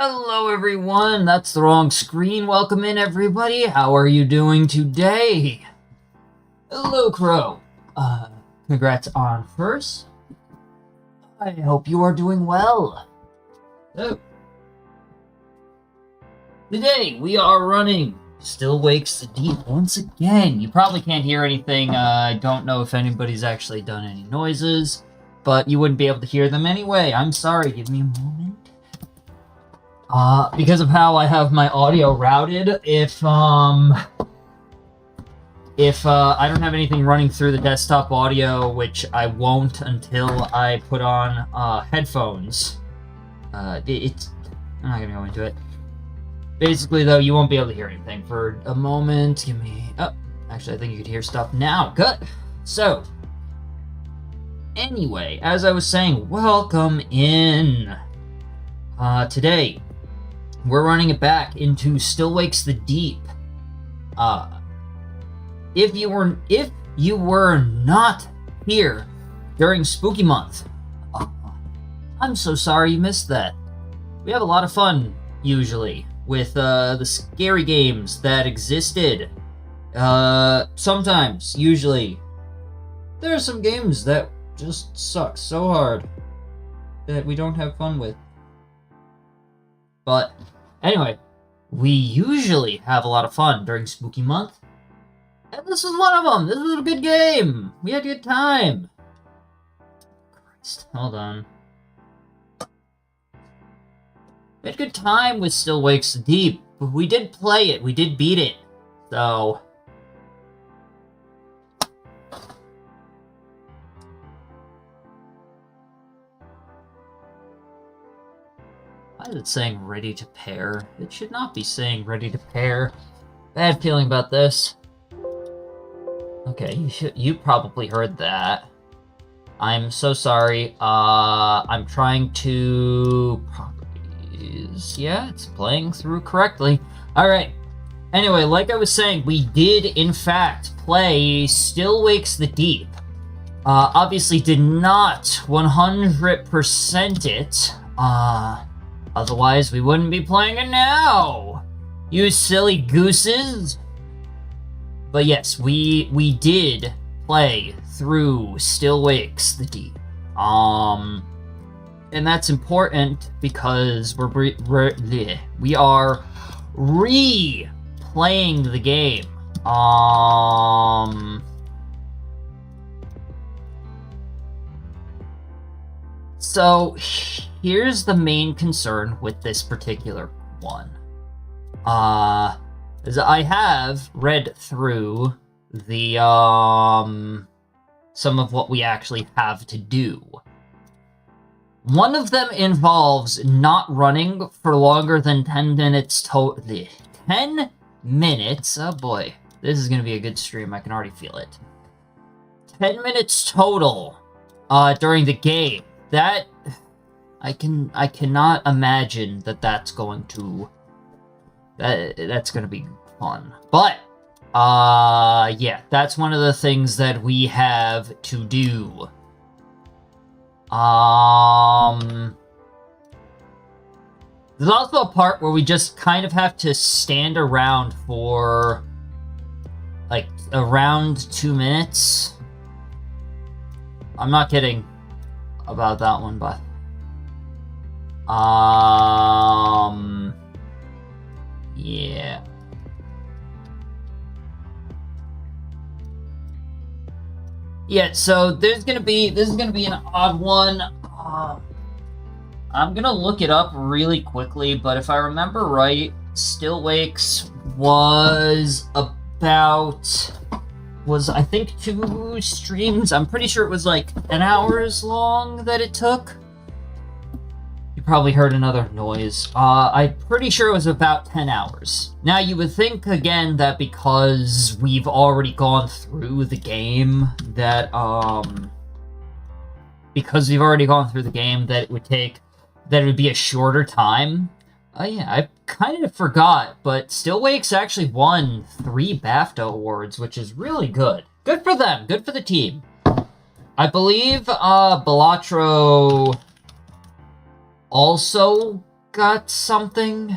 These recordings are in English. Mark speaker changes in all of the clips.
Speaker 1: Hello everyone, that's the wrong screen. Welcome in everybody. How are you doing today? Hello Crow. Congrats on first. I hope you are doing well. So, today we are running Still Wakes the Deep once again. You probably can't hear anything. I don't know if anybody's actually done any noises, but you wouldn't be able to hear them anyway. I'm sorry, give me a moment. Because of how I have my audio routed, if I don't have anything running through the desktop audio, which I won't until I put on, headphones, I'm not gonna go into it. Basically, though, you won't be able to hear anything for a moment. Actually, I think you could hear stuff now. Good! So, anyway, as I was saying, welcome in! Today, we're running it back into Still Wakes the Deep. If you were not here during Spooky Month, I'm so sorry you missed that. We have a lot of fun, usually, with the scary games that existed. Sometimes, usually, there are some games that just suck so hard that we don't have fun with. But anyway, we usually have a lot of fun during Spooky Month. And this is one of them. This was a good game. We had a good time. Christ, hold on. We had a good time with Still Wakes the Deep. We did play it. We did beat it. So, why is it saying ready to pair? It should not be saying ready to pair. Bad feeling about this. Okay, you probably heard that. I'm so sorry. I'm trying to properties. Yeah, it's playing through correctly. Alright. Anyway, like I was saying, we did in fact play Still Wakes the Deep. Obviously did not 100% it. Otherwise, we wouldn't be playing it now! You silly gooses! But yes, we did play through Still Wakes the Deep. And that's important because we are replaying the game. So, here's the main concern with this particular one. As I have read through the, some of what we actually have to do. One of them involves not running for longer than 10 minutes 10 minutes? Oh boy, this is gonna be a good stream, I can already feel it. 10 minutes total, during the game. That, I cannot imagine that that's going to be fun. But, yeah, that's one of the things that we have to do. There's also a part where we just kind of have to stand around for, like, around 2 minutes. I'm not kidding about that one, but, yeah. Yeah, so this is gonna be an odd one. I'm gonna look it up really quickly, but if I remember right, Still Wakes was I think 2 streams. I'm pretty sure it was like 10 hours long that it took. You probably heard another noise. I'm pretty sure it was about 10 hours. Now, you would think, again, that because we've already gone through the game, that it would be a shorter time. Yeah, I kind of forgot, but Still Wakes actually won 3 BAFTA awards, which is really good. Good for them, good for the team. I believe, Balatro also got something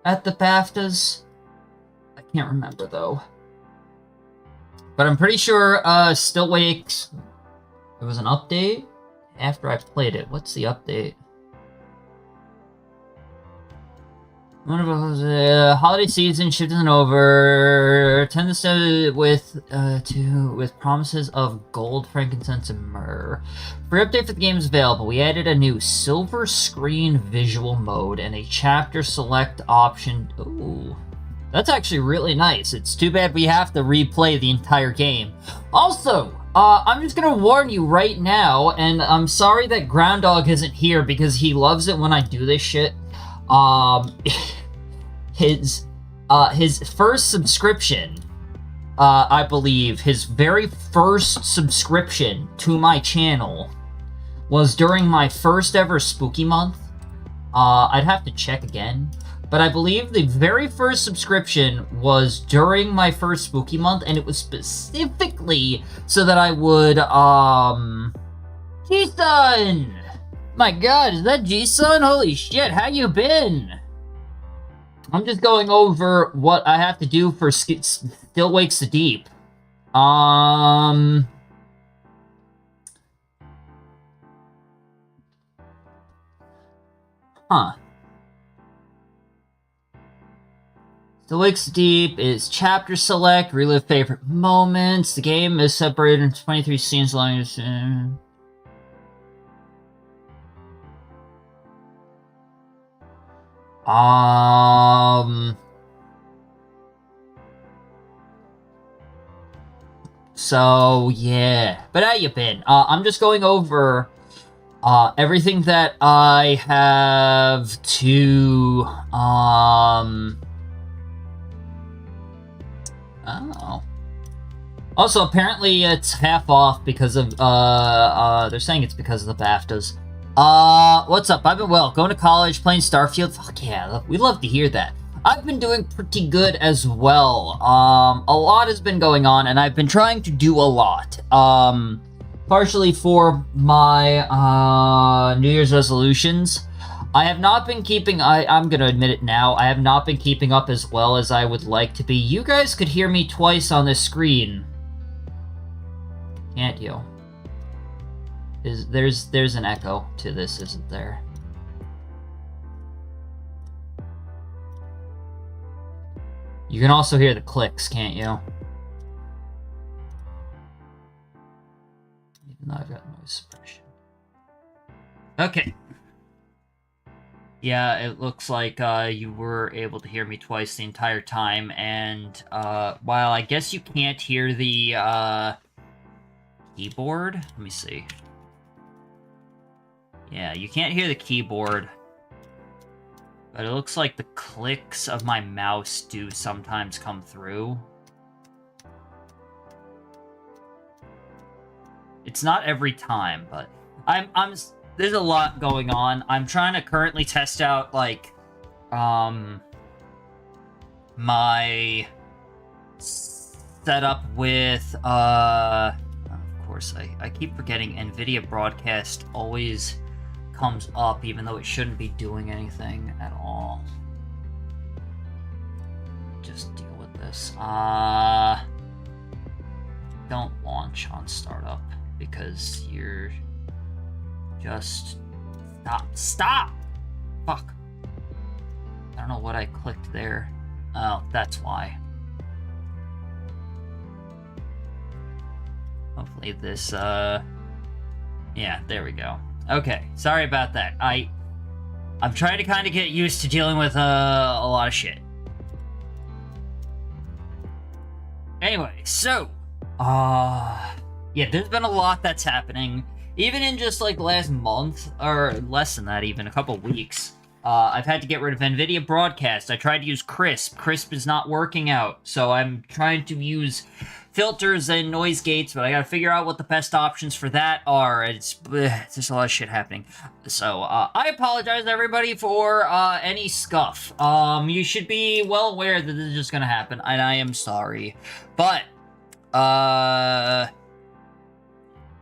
Speaker 1: at the BAFTAs. I can't remember, though. But I'm pretty sure, Still Wakes... There was an update after I played it. What's the update? One of those holiday season shifting over. Tends to with promises of gold, frankincense, and myrrh. Free update for the game is available. We added a new silver screen visual mode and a chapter select option. Ooh, that's actually really nice. It's too bad we have to replay the entire game. Also, I'm just gonna warn you right now, and I'm sorry that Groundhog isn't here because he loves it when I do this shit. His first subscription, I believe, his very first subscription to my channel was during my first ever Spooky Month. I'd have to check again. But I believe the very first subscription was during my first Spooky Month, and it was specifically so that I would, G-Sun! My god, is that G-Sun? Holy shit, how you been? I'm just going over what I have to do for Still Wakes the Deep. Still Wakes the Deep is chapter select, relive favorite moments. The game is separated into 23 scenes long as... So, yeah. But how you been? I'm just going over everything that I have to, Oh. Also, apparently it's half off because of, they're saying it's because of the BAFTAs. What's up? I've been well. Going to college, playing Starfield. Fuck yeah, we love to hear that. I've been doing pretty good as well. A lot has been going on, and I've been trying to do a lot. Partially for my, New Year's resolutions. I have not been keeping, I'm gonna admit it now, I have not been keeping up as well as I would like to be. You guys could hear me twice on this screen. Can't you? There's an echo to this, isn't there? You can also hear the clicks, can't you? Even though I've got noise suppression. Okay. Yeah, it looks like you were able to hear me twice the entire time, and while I guess you can't hear the keyboard, let me see. Yeah, you can't hear the keyboard, but it looks like the clicks of my mouse do sometimes come through. It's not every time, but there's a lot going on. I'm trying to currently test out, like, my setup with, of course, I keep forgetting NVIDIA Broadcast always comes up, even though it shouldn't be doing anything at all. Just deal with this. Don't launch on startup, because you're... Just stop! Fuck. I don't know what I clicked there. Oh, that's why. Hopefully this, yeah, there we go. Okay, sorry about that. I'm trying to kind of get used to dealing with, a lot of shit. Anyway, so, yeah, there's been a lot that's happening. Even in just, like, last month, or less than that even, a couple weeks, I've had to get rid of NVIDIA Broadcast. I tried to use Krisp. Krisp is not working out, so I'm trying to use filters and noise gates, but I gotta figure out what the best options for that are. It's just a lot of shit happening. So, I apologize, everybody, for, any scuff. You should be well aware that this is just gonna happen, and I am sorry. But,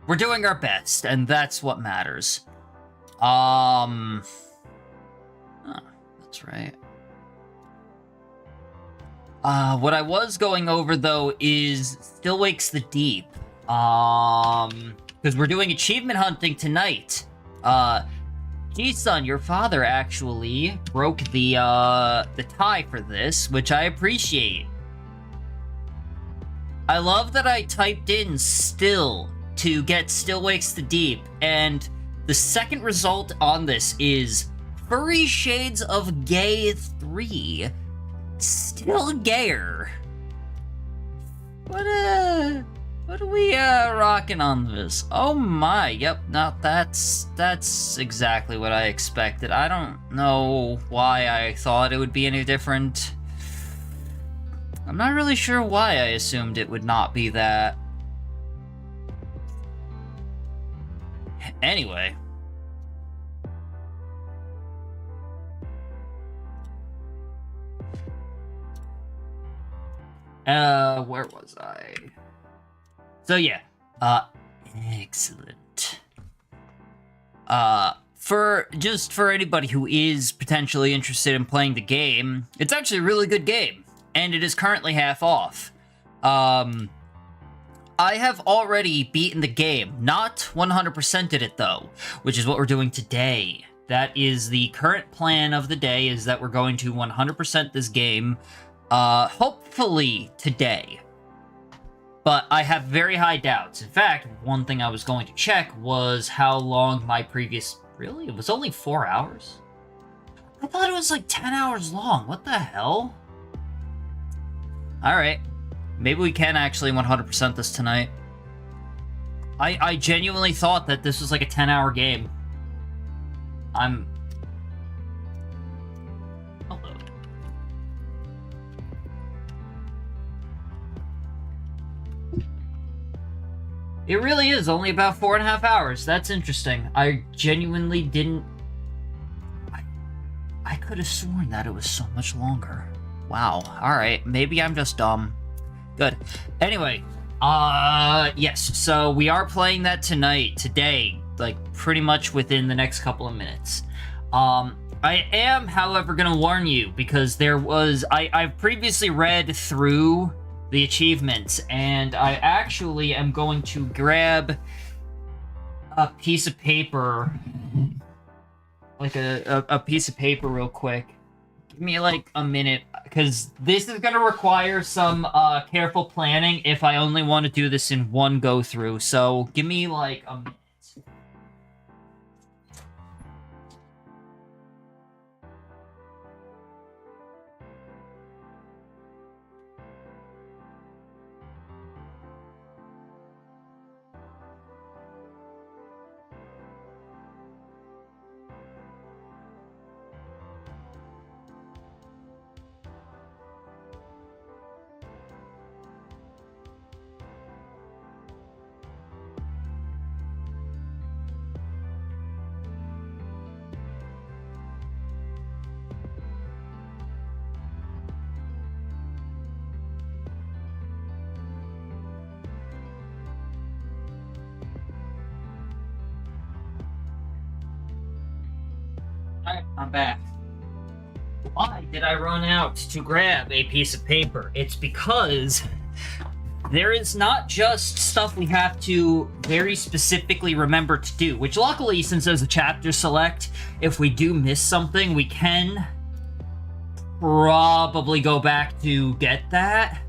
Speaker 1: we're doing our best, and that's what matters. that's right. What I was going over, though, is Still Wakes the Deep. Because we're doing achievement hunting tonight. Ji-sun, your father actually broke the tie for this, which I appreciate. I love that I typed in still to get Still Wakes the Deep, and the second result on this is Furry Shades of Gay 3. Still gayer. What are we rocking on this? Oh my, yep, no, that's exactly what I expected. I don't know why I thought it would be any different. I'm not really sure why I assumed it would not be that. Anyway. Where was I? So yeah, excellent. For anybody who is potentially interested in playing the game, it's actually a really good game, and it is currently half off. I have already beaten the game, not 100%ed it though, which is what we're doing today. That is the current plan of the day, is that we're going to 100% this game, hopefully today. But I have very high doubts. In fact, one thing I was going to check was how long my previous... Really? It was only 4 hours? I thought it was like 10 hours long. What the hell? Alright. Maybe we can actually 100% this tonight. I genuinely thought that this was like a 10-hour game. Hello. It really is only about 4.5 hours. That's interesting. I genuinely didn't... I could have sworn that it was so much longer. Wow. Alright. Maybe I'm just dumb. Good. Anyway. Yes. So we are playing that today. Like, pretty much within the next couple of minutes. I am, however, gonna warn you, because there was... I've previously read through the achievements, and I actually am going to grab a piece of paper, like a piece of paper real quick. Give me like a minute, because this is going to require some careful planning if I only want to do this in one go through, so give me like a minute. Alright, I'm back. Why did I run out to grab a piece of paper? It's because there is not just stuff we have to very specifically remember to do, which luckily, since there's a chapter select, if we do miss something, we can probably go back to get that.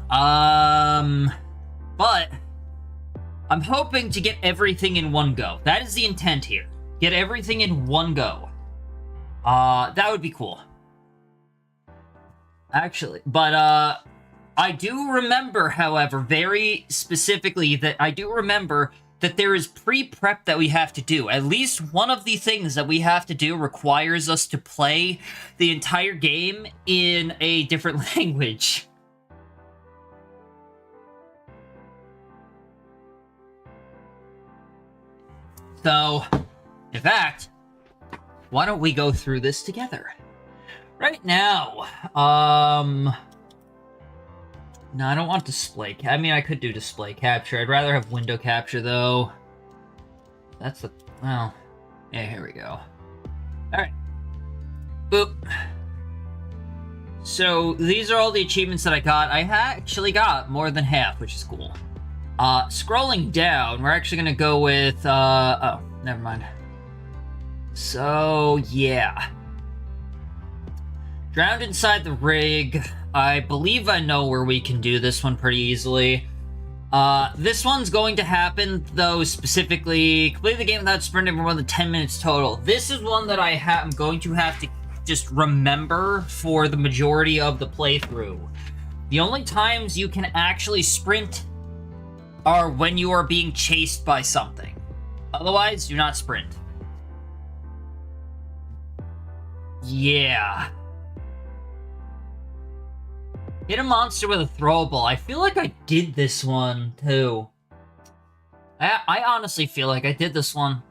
Speaker 1: But I'm hoping to get everything in one go. That is the intent here. Get everything in one go. That would be cool. Actually, but, I do remember, however, very specifically that I do remember that there is pre-prep that we have to do. At least one of the things that we have to do requires us to play the entire game in a different language. So, in fact, why don't we go through this together? Right now, no, I don't want display. I mean, I could do display capture. I'd rather have window capture, though. That's the... Well, yeah, here we go. Alright. Oop. So, these are all the achievements that I got. I actually got more than half, which is cool. Scrolling down, we're actually gonna go with, oh, never mind. So, yeah. Drowned inside the rig. I believe I know where we can do this one pretty easily. This one's going to happen, though, specifically, complete the game without sprinting for more than 10 minutes total. This is one that I'm going to have to just remember for the majority of the playthrough. The only times you can actually sprint are when you are being chased by something. Otherwise, do not sprint. Yeah. Hit a monster with a throwable. I feel like I did this one, too. I honestly feel like I did this one.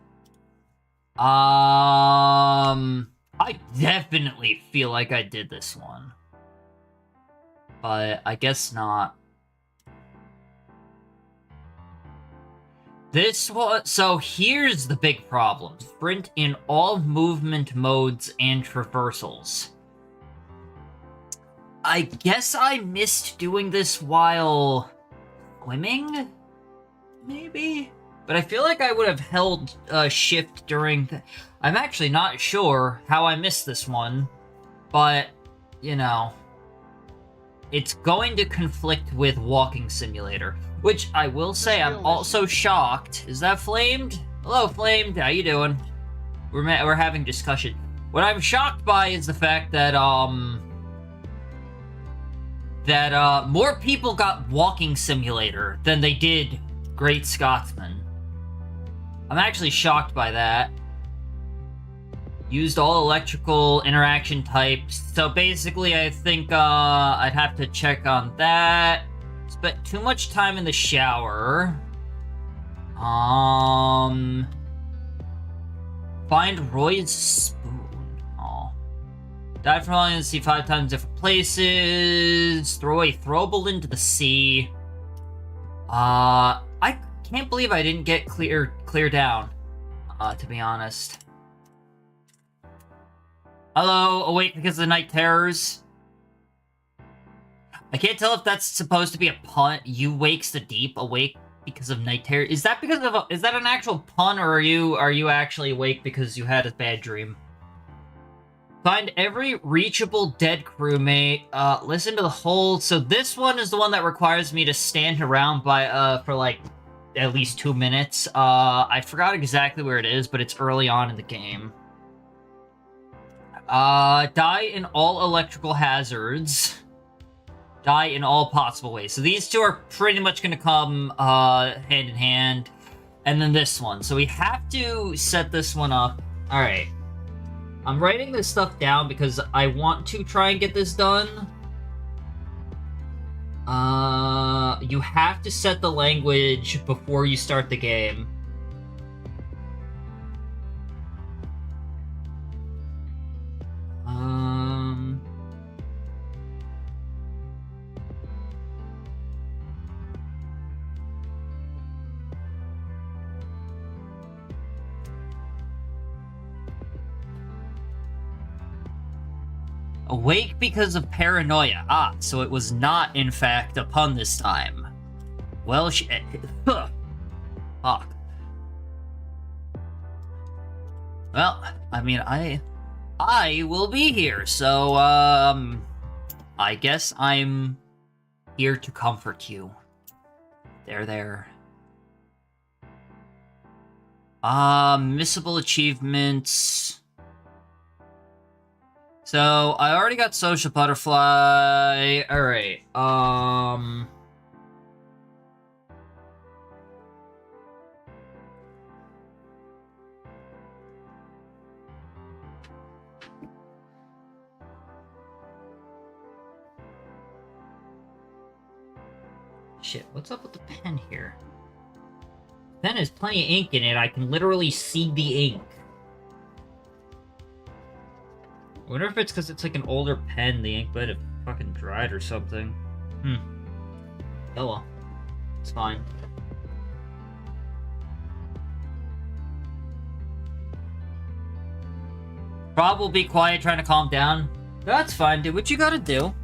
Speaker 1: I definitely feel like I did this one. But I guess not. This one... So here's the big problem. Sprint in all movement modes and traversals. I guess I missed doing this while swimming? Maybe? But I feel like I would have held shift during the... I'm actually not sure how I missed this one, but, you know, it's going to conflict with Walking Simulator, which I will say I'm also shocked. Is that Flamed? Hello, Flamed. How you doing? We're having discussion. What I'm shocked by is the fact that, more people got Walking Simulator than they did Great Scotsman. I'm actually shocked by that. Used all electrical interaction types. So basically, I think, I'd have to check on that. Spent too much time in the shower. Find Roy's spoon. Oh. Died from falling in the sea 5 times different places. Throw a throwable into the sea. I can't believe I didn't get clear down, to be honest. Hello, awake because of the night terrors. I can't tell if that's supposed to be a pun. You wakes the deep, awake because of night terror. Is that because of is that an actual pun, or are you actually awake because you had a bad dream? Find every reachable dead crewmate. Listen to the hold. So this one is the one that requires me to stand around for like at least 2 minutes. I forgot exactly where it is, but it's early on in the game. Die in all electrical hazards. Die in all possible ways. So these two are pretty much going to come hand in hand. And then this one. So we have to set this one up. Alright. I'm writing this stuff down because I want to try and get this done. You have to set the language before you start the game. Awake because of paranoia. Ah, so it was not, in fact, a pun this time. Well, fuck. Well, I mean, I will be here, so, I guess I'm here to comfort you. There. Missable achievements... So, I already got Social Butterfly. Alright, Shit, what's up with the pen here? The pen has plenty of ink in it. I can literally see the ink. I wonder if it's because it's like an older pen, the ink might have fucking dried or something. Oh well. It's fine. Rob will be quiet, trying to calm down. That's fine, do what you gotta do.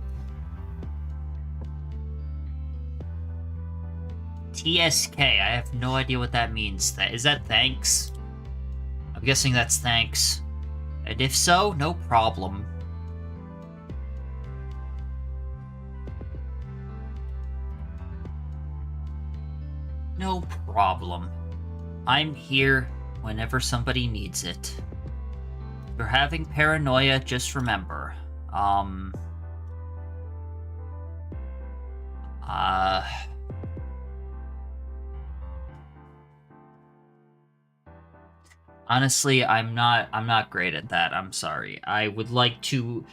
Speaker 1: TSK, I have no idea what that means. Is that thanks? I'm guessing that's thanks. And if so, no problem. No problem. I'm here whenever somebody needs it. If you're having paranoia, just remember, honestly, I'm not great at that. I'm sorry. I would like to...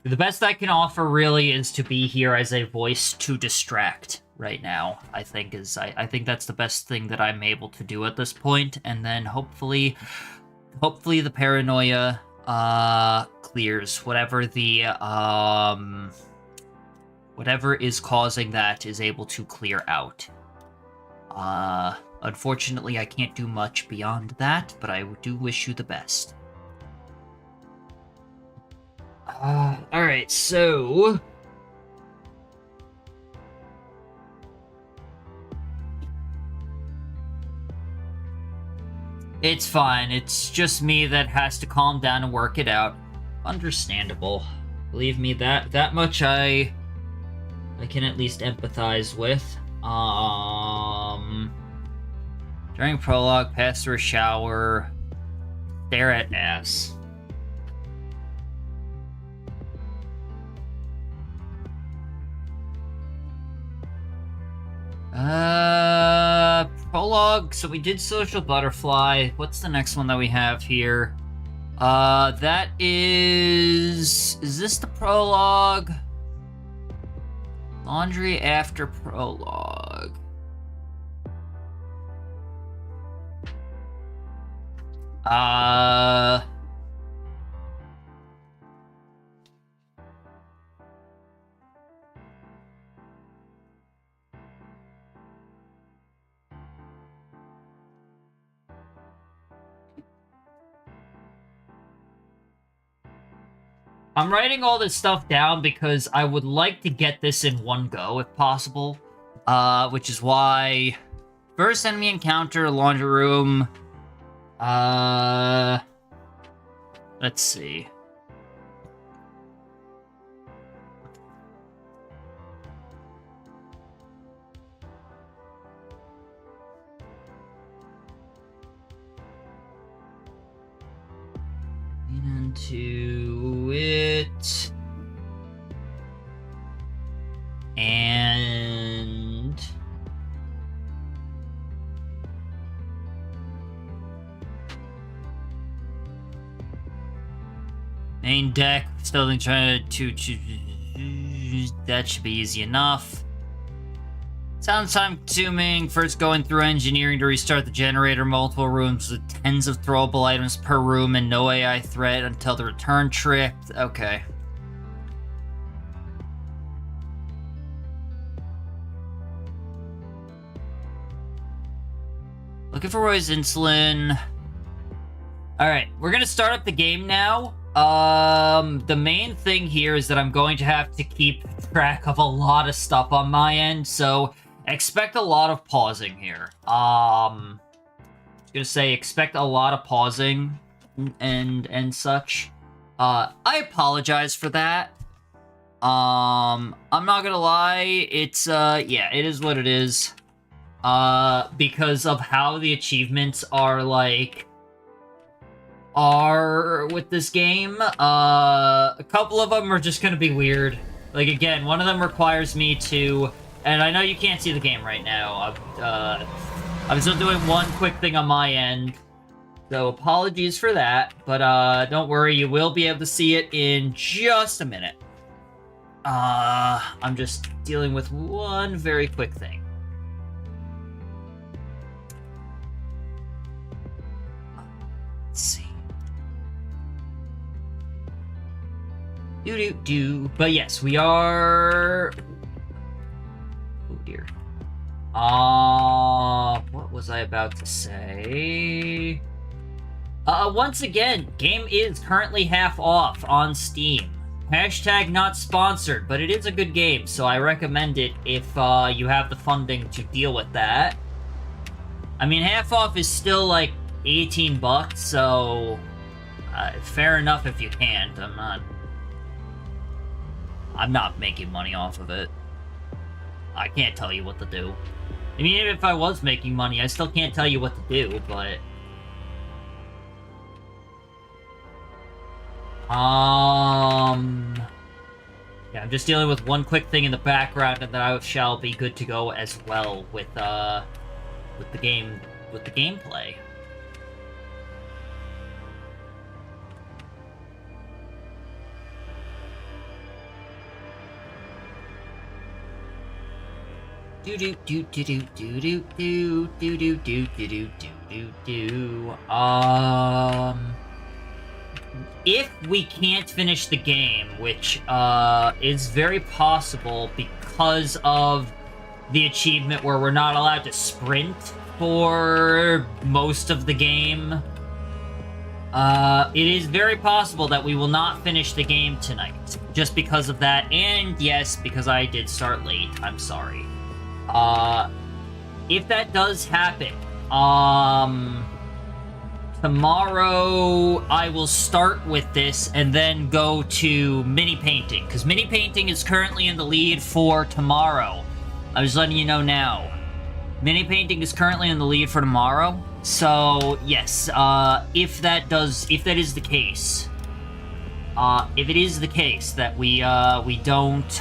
Speaker 1: The best I can offer, really, is to be here as a voice to distract right now, I think that's the best thing that I'm able to do at this point, and then hopefully the paranoia, clears. Whatever is causing that is able to clear out. Unfortunately, I can't do much beyond that, but I do wish you the best. Alright, so... It's fine, it's just me that has to calm down and work it out. Understandable. Believe me, that much I can at least empathize with. During prologue, pass through a shower, stare at ass. Prologue, so we did Social Butterfly. What's the next one that we have here? That is this the prologue? Laundry after prologue. I'm writing all this stuff down because I would like to get this in one go, if possible. Which is why... First enemy encounter, laundry room... Let's see. Into it. And... Main deck, still trying to... That should be easy enough. Sounds time consuming. First going through engineering to restart the generator, multiple rooms with tens of throwable items per room and no AI threat until the return trip. Okay. Looking for Roy's insulin. Alright, we're gonna start up the game now. The main thing here is that I'm going to have to keep track of a lot of stuff on my end, so expect a lot of pausing here. I was gonna say expect a lot of pausing and such. I apologize for that. I'm not gonna lie, it's yeah, it is what it is. Because of how the achievements are with this game. A couple of them are just gonna be weird. Like, again, one of them requires me to... And I know you can't see the game right now. I'm still doing one quick thing on my end. So apologies for that. But don't worry, you will be able to see it in just a minute. I'm just dealing with one very quick thing. Let's see. But yes, we are... Oh dear. What was I about to say? Once again, game is currently half off on Steam. Hashtag not sponsored, but it is a good game, so I recommend it if you have the funding to deal with that. I mean, half off is still like 18 bucks, so fair enough if you can't. I'm not making money off of it. I can't tell you what to do. I mean, even if I was making money, I still can't tell you what to do, but... Yeah, I'm just dealing with one quick thing in the background, and then I shall be good to go as well with the gameplay. Do do do do do do do do do do do do do do. If we can't finish the game, which is very possible because of the achievement where we're not allowed to sprint for most of the game, it is very possible that we will not finish the game tonight just because of that. And yes, because I did start late. I'm sorry. If that does happen, tomorrow I will start with this and then go to mini painting, because mini painting is currently in the lead for tomorrow. I was letting you know now. Mini painting is currently in the lead for tomorrow. So yes, if that is the case, if it is the case that we don't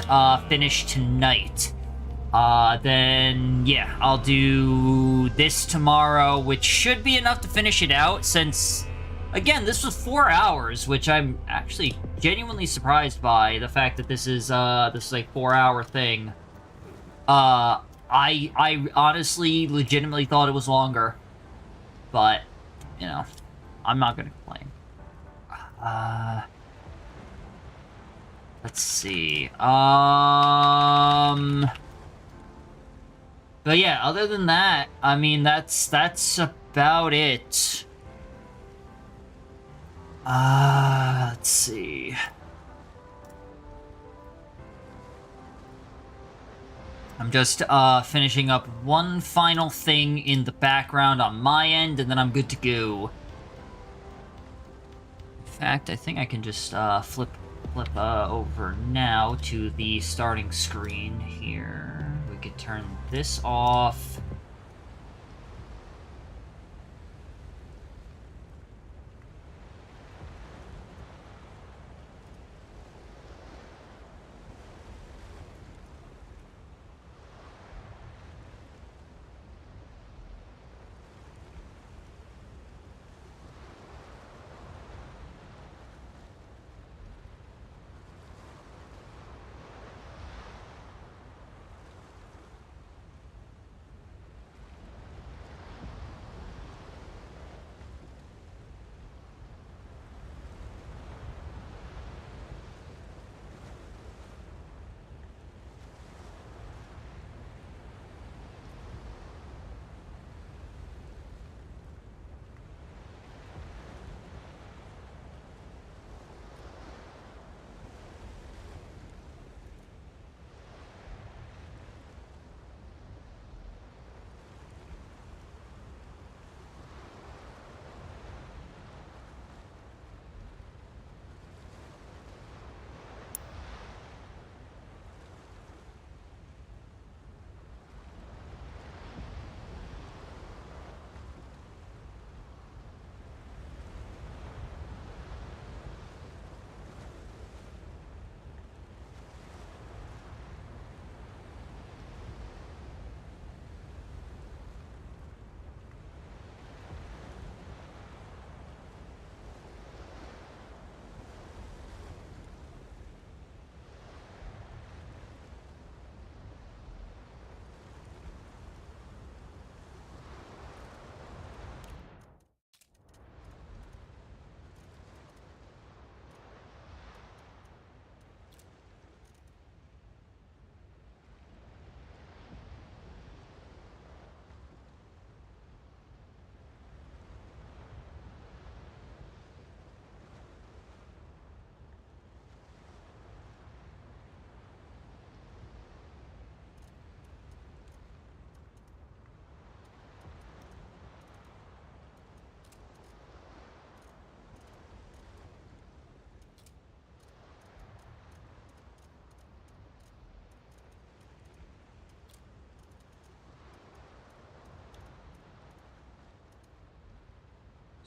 Speaker 1: finish tonight, then yeah, I'll do this tomorrow, which should be enough to finish it out, since, again, this was 4 hours, which I'm actually genuinely surprised by, the fact that this is a 4-hour thing. I honestly, legitimately thought it was longer, but, you know, I'm not gonna complain. Let's see, but yeah, other than that, I mean, that's about it. Let's see. I'm just, finishing up one final thing in the background on my end, and then I'm good to go. In fact, I think I can just, flip over now to the starting screen here. We could turn this off.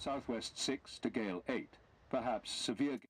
Speaker 2: southwest 6 to gale 8. Perhaps severe...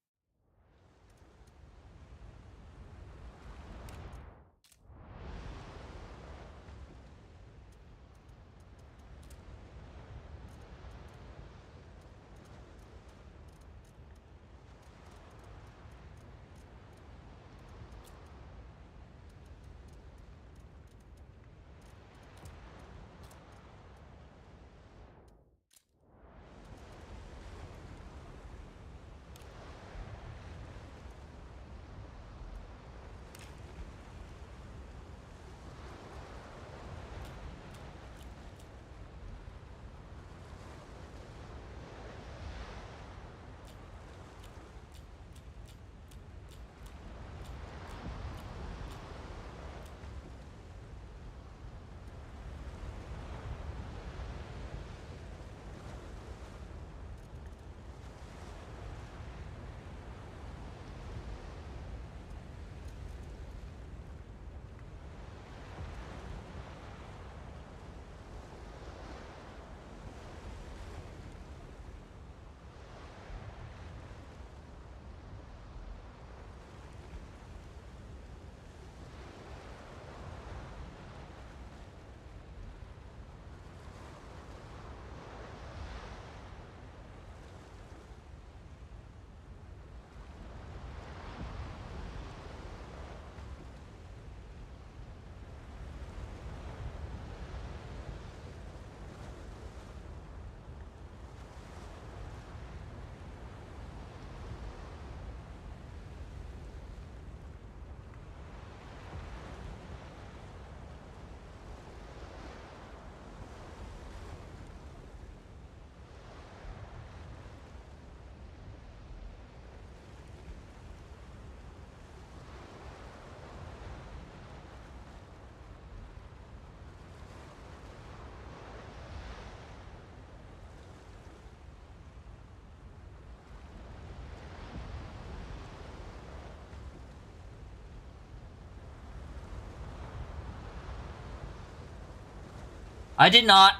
Speaker 1: I did not.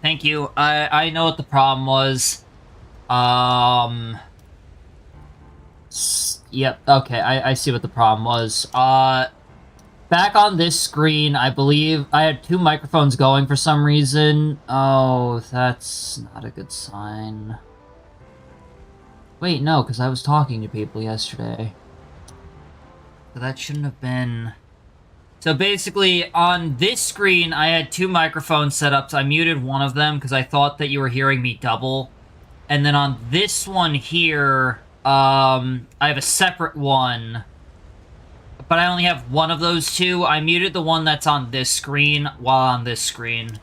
Speaker 1: Thank you. I know what the problem was. Yep, okay, I see what the problem was. Back on this screen, I believe I had two microphones going for some reason. Oh, that's not a good sign. Wait, no, because I was talking to people yesterday. So that shouldn't have been... So basically, on this screen, I had two microphones set up, so I muted one of them because I thought that you were hearing me double. And then on this one here, I have a separate one, but I only have one of those two. I muted the one that's on this screen while on this screen.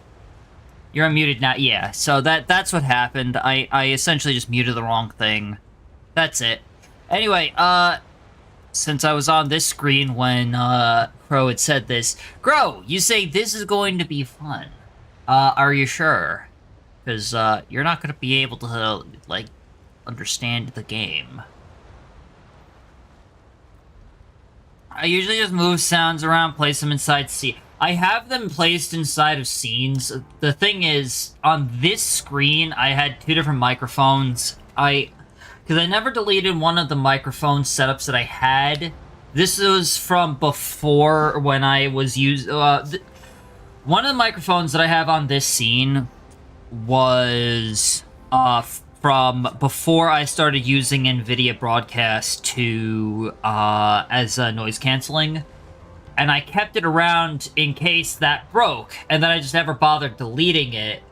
Speaker 1: You're unmuted now. Yeah, so that's what happened. I essentially just muted the wrong thing. That's it. Anyway, since I was on this screen when, Crow had said this, Crow, you say this is going to be fun. Are you sure? Because, you're not gonna be able to, like, understand the game. I usually just move sounds around, place them inside scene. I have them placed inside of scenes. The thing is, on this screen, I had two different microphones. Because I never deleted one of the microphone setups that I had. This was from before when I was using... one of the microphones that I have on this scene was from before I started using NVIDIA Broadcast to as noise canceling, and I kept it around in case that broke, and then I just never bothered deleting it.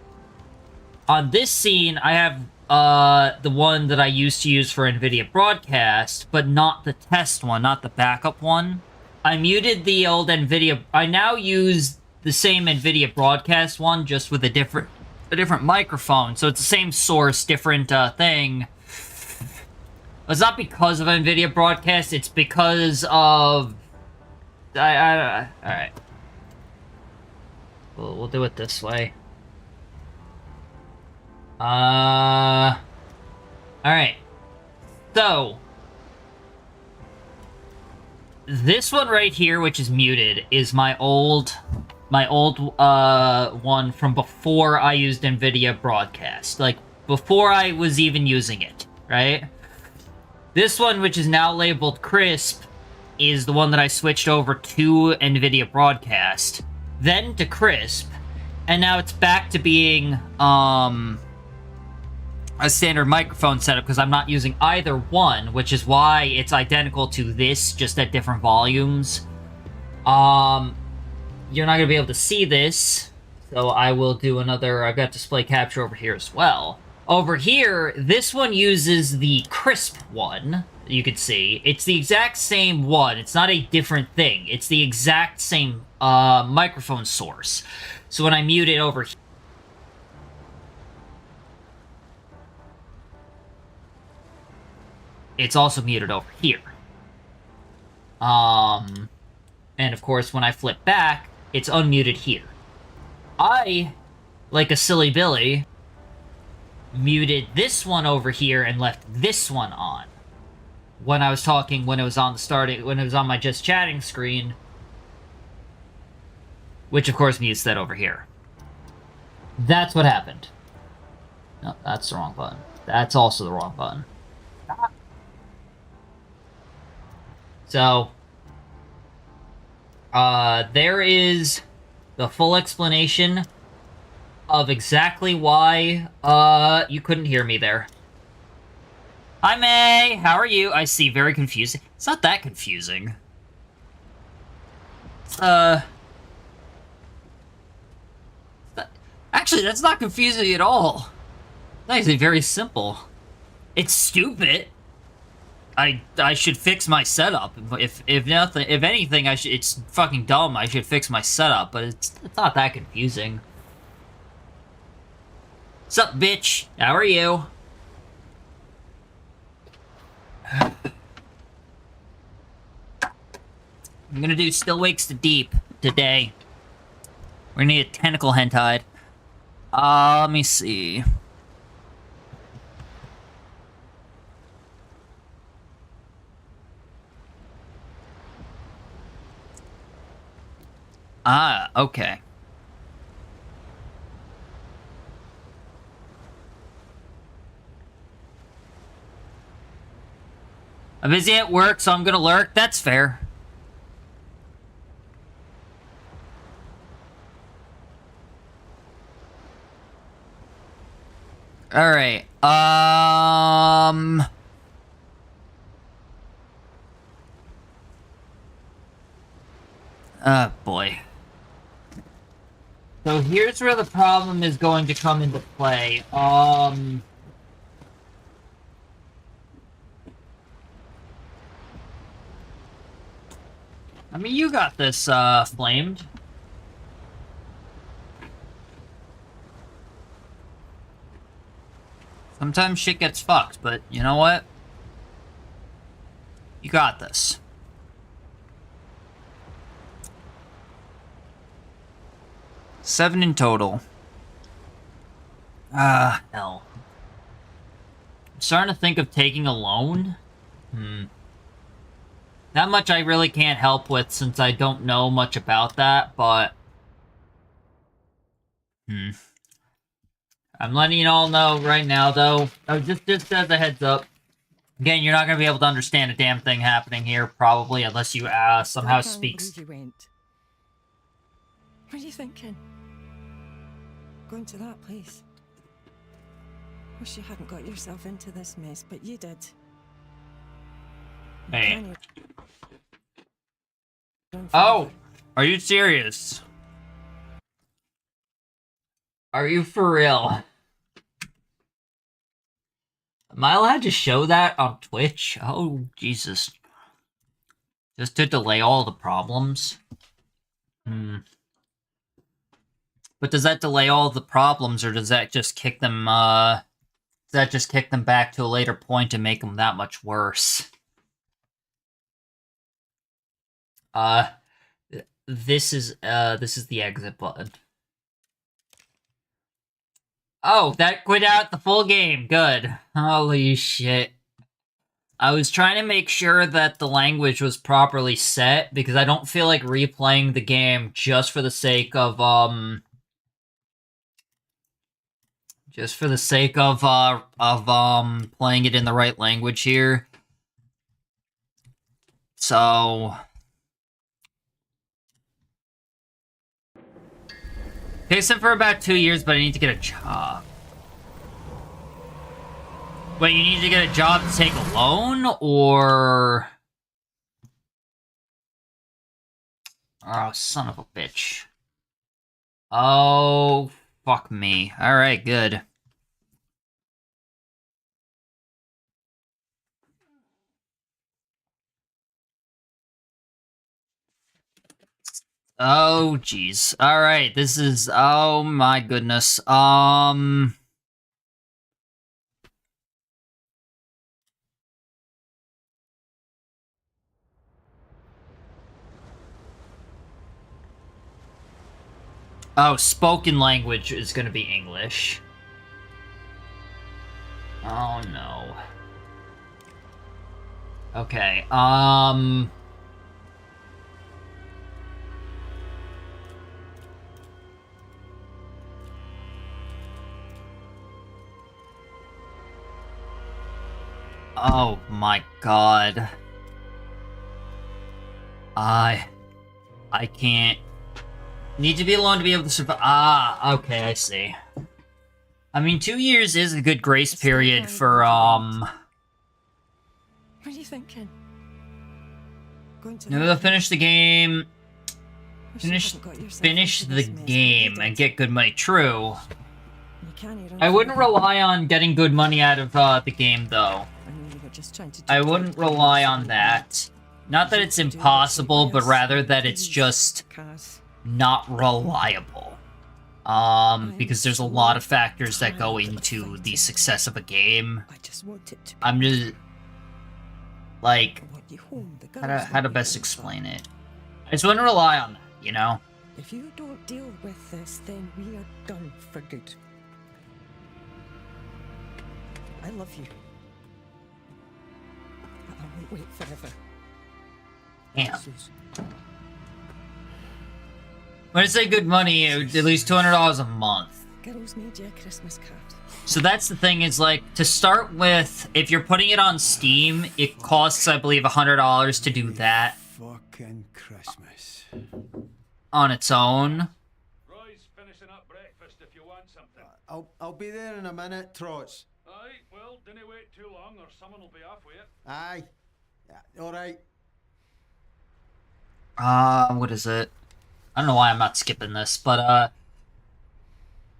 Speaker 1: On this scene, I have the one that I used to use for NVIDIA Broadcast, but not the test one, not the backup one. I muted the old NVIDIA... I now use the same NVIDIA Broadcast one, just with a different microphone, so it's the same source, different thing. It's not because of NVIDIA Broadcast, it's because of... Alright. We'll do it this way. Alright. So... this one right here, which is muted, is my old one from before I used NVIDIA Broadcast. Like, before I was even using it, right? This one, which is now labeled crisp, is the one that I switched over to NVIDIA Broadcast, then to crisp, and now it's back to being a standard microphone setup because I'm not using either one, which is why it's identical to this, just at different volumes. You're not going to be able to see this, so I will do another... I've got display capture over here as well. Over here, this one uses the crisp one, you can see. It's the exact same one. It's not a different thing. It's the exact same microphone source. So when I mute it over here, it's also muted over here. And of course, when I flip back, it's unmuted here. I, like a silly Billy, muted this one over here and left this one on. When I was talking, when it was on my just chatting screen, which of course mutes that over here. That's what happened. No, that's the wrong button. That's also the wrong button. So, there is the full explanation of exactly why, you couldn't hear me there. Hi, May! How are you? I see, very confusing. It's not that confusing. Actually, that's not confusing at all. It's actually very simple. It's stupid. I should fix my setup. If anything, it's fucking dumb. I should fix my setup, but it's not that confusing. Sup, bitch? How are you? I'm gonna do Still Wakes the Deep today. We're gonna need a tentacle hentai. Let me see. Ah, okay. I'm busy at work, so I'm gonna lurk. That's fair. Alright, oh, boy. So here's where the problem is going to come into play. I mean, you got this, flamed. Sometimes shit gets fucked, but you know what? You got this. Seven in total. Hell. I'm starting to think of taking a loan. That much I really can't help with since I don't know much about that, but... I'm letting you all know right now, though. Just as a heads up. Again, you're not going to be able to understand a damn thing happening here, probably, unless you somehow speak.
Speaker 3: You went. What are you thinking? Going to that place? Wish you hadn't got yourself into this mess, but you did.
Speaker 1: Hey. Oh! Are you serious? Are you for real? Am I allowed to show that on Twitch? Oh, Jesus. Just to delay all the problems? But does that delay all the problems, or does that just kick them, back to a later point and make them that much worse? This is the exit button. Oh, that quit out the full game. Good. Holy shit. I was trying to make sure that the language was properly set, because I don't feel like replaying the game just for the sake of, Just for the sake of playing it in the right language here. So takes it for about 2 years, but I need to get a job. Wait, you need to get a job to take a loan, or... Oh, son of a bitch. Oh, fuck me. Alright, good. Oh, jeez. Alright, this is... Oh, my goodness. Oh, spoken language is gonna be English. Oh, no. Okay, oh my god. I can't... Need to be alone to be able to survive. Ah, okay, I see. I mean, 2 years is a good grace period for,
Speaker 3: What are you thinking? Going to
Speaker 1: No,
Speaker 3: that
Speaker 1: they'll finish the game.
Speaker 3: Wish you
Speaker 1: Finish,
Speaker 3: hadn't got yourself
Speaker 1: finish
Speaker 3: into
Speaker 1: the
Speaker 3: this mess, but you
Speaker 1: game and
Speaker 3: did.
Speaker 1: get good money. True.
Speaker 3: You can't run
Speaker 1: I
Speaker 3: from
Speaker 1: wouldn't
Speaker 3: it.
Speaker 1: rely on getting good money out of the game, though.
Speaker 3: I know you were just trying to
Speaker 1: I
Speaker 3: do
Speaker 1: wouldn't
Speaker 3: what you
Speaker 1: rely
Speaker 3: should
Speaker 1: on
Speaker 3: do.
Speaker 1: that. Not that
Speaker 3: You
Speaker 1: it's
Speaker 3: do what you
Speaker 1: impossible, but
Speaker 3: best,
Speaker 1: rather that it's
Speaker 3: please,
Speaker 1: just
Speaker 3: Kaz.
Speaker 1: not reliable. Because there's a lot of factors that go into the success of a game.
Speaker 3: I just want it to be.
Speaker 1: I'm just... Like,
Speaker 3: I want you home. The
Speaker 1: how
Speaker 3: girls
Speaker 1: to
Speaker 3: want you
Speaker 1: best
Speaker 3: home,
Speaker 1: explain
Speaker 3: but
Speaker 1: it? I just wouldn't rely on that, you know?
Speaker 3: If you don't deal with this, then we are done for good. I love you. But I won't wait forever.
Speaker 1: Damn.
Speaker 3: Sus.
Speaker 1: When I say good money, it would at least $200 a month.
Speaker 3: Girls made you a Christmas card.
Speaker 1: So that's the thing, is like, to start with, if you're putting it on Steam, it costs, I believe, $100 to do that
Speaker 4: Fucking Christmas.
Speaker 1: on its own.
Speaker 5: Roy's finishing up breakfast if you want something.
Speaker 4: I'll be there in a minute, Trots.
Speaker 5: Aye, well, dinna wait too long or someone will be off with it.
Speaker 4: Aye. Yeah, alright.
Speaker 1: What is it? I don't know why I'm not skipping this, but,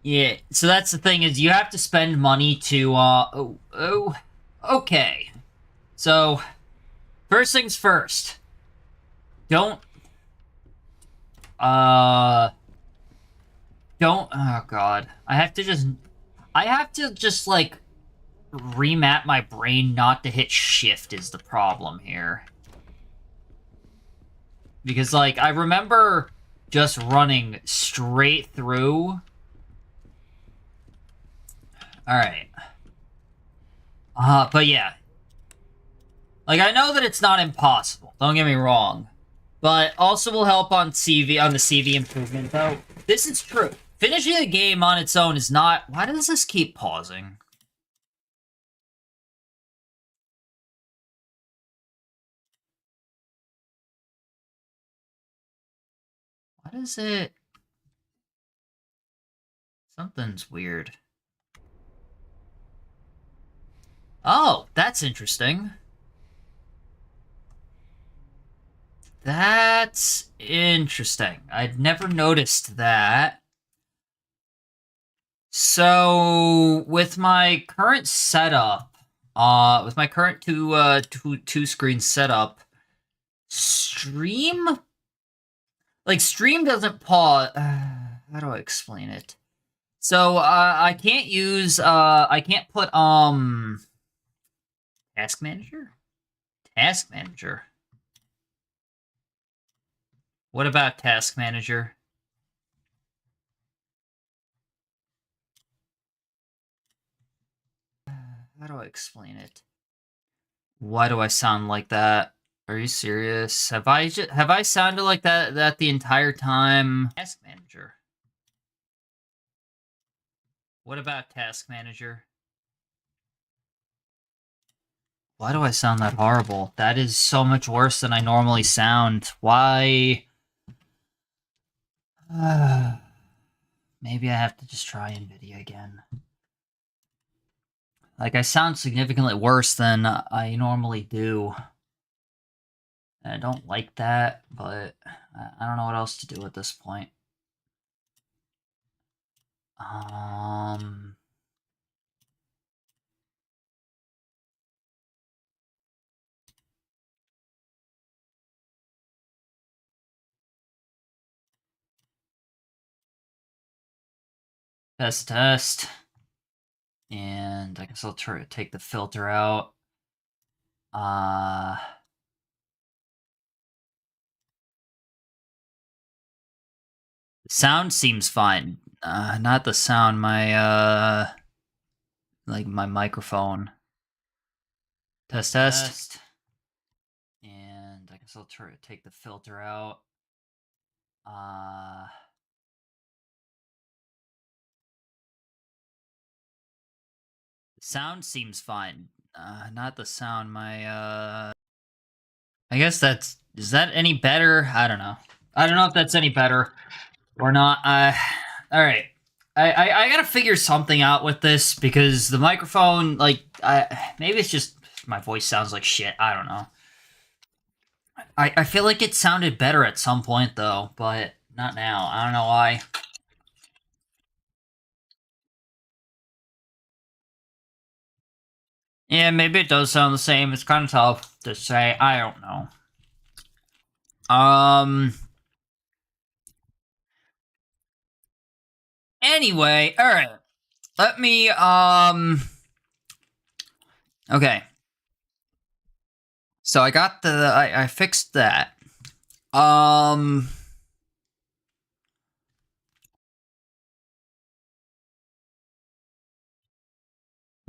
Speaker 1: yeah, so that's the thing, is you have to spend money to, okay. So, first things first. Don't, oh god. I have to just, like, remap my brain not to hit shift is the problem here. Because, like, I remember just running straight through. Alright. But yeah. Like, I know that it's not impossible, don't get me wrong. But also will help on CV, on the CV improvement, though. This is true. Finishing the game on its own is not... Why does this keep pausing? What is it? Something's weird. Oh, that's interesting. That's interesting. I'd never noticed that. So, with my current setup, with my current two screen setup, Stream doesn't pause. How do I explain it? So, I can't use, I can't put, Task Manager? Task Manager. What about Task Manager? How do I explain it? Why do I sound like that? Are you serious? Have I sounded like that the entire time? Task Manager. What about Task Manager? Why do I sound that horrible? That is so much worse than I normally sound. Why? Maybe I have to just try NVIDIA again. Like, I sound significantly worse than I normally do. And I don't like that, but I don't know what else to do at this point. Test. And I guess I'll try to take the filter out. The sound seems fine. Not the sound, my, like my microphone. Test. And I guess I'll try to take the filter out. The sound seems fine. Not the sound, my, I guess is that any better? I don't know. I don't know if that's any better or not. Alright. I gotta figure something out with this, because the microphone, like, maybe it's just my voice sounds like shit. I don't know. I feel like it sounded better at some point, though, but not now. I don't know why. Yeah, maybe it does sound the same. It's kind of tough to say. I don't know. Anyway, alright. Let me, okay. So I got I fixed that. Let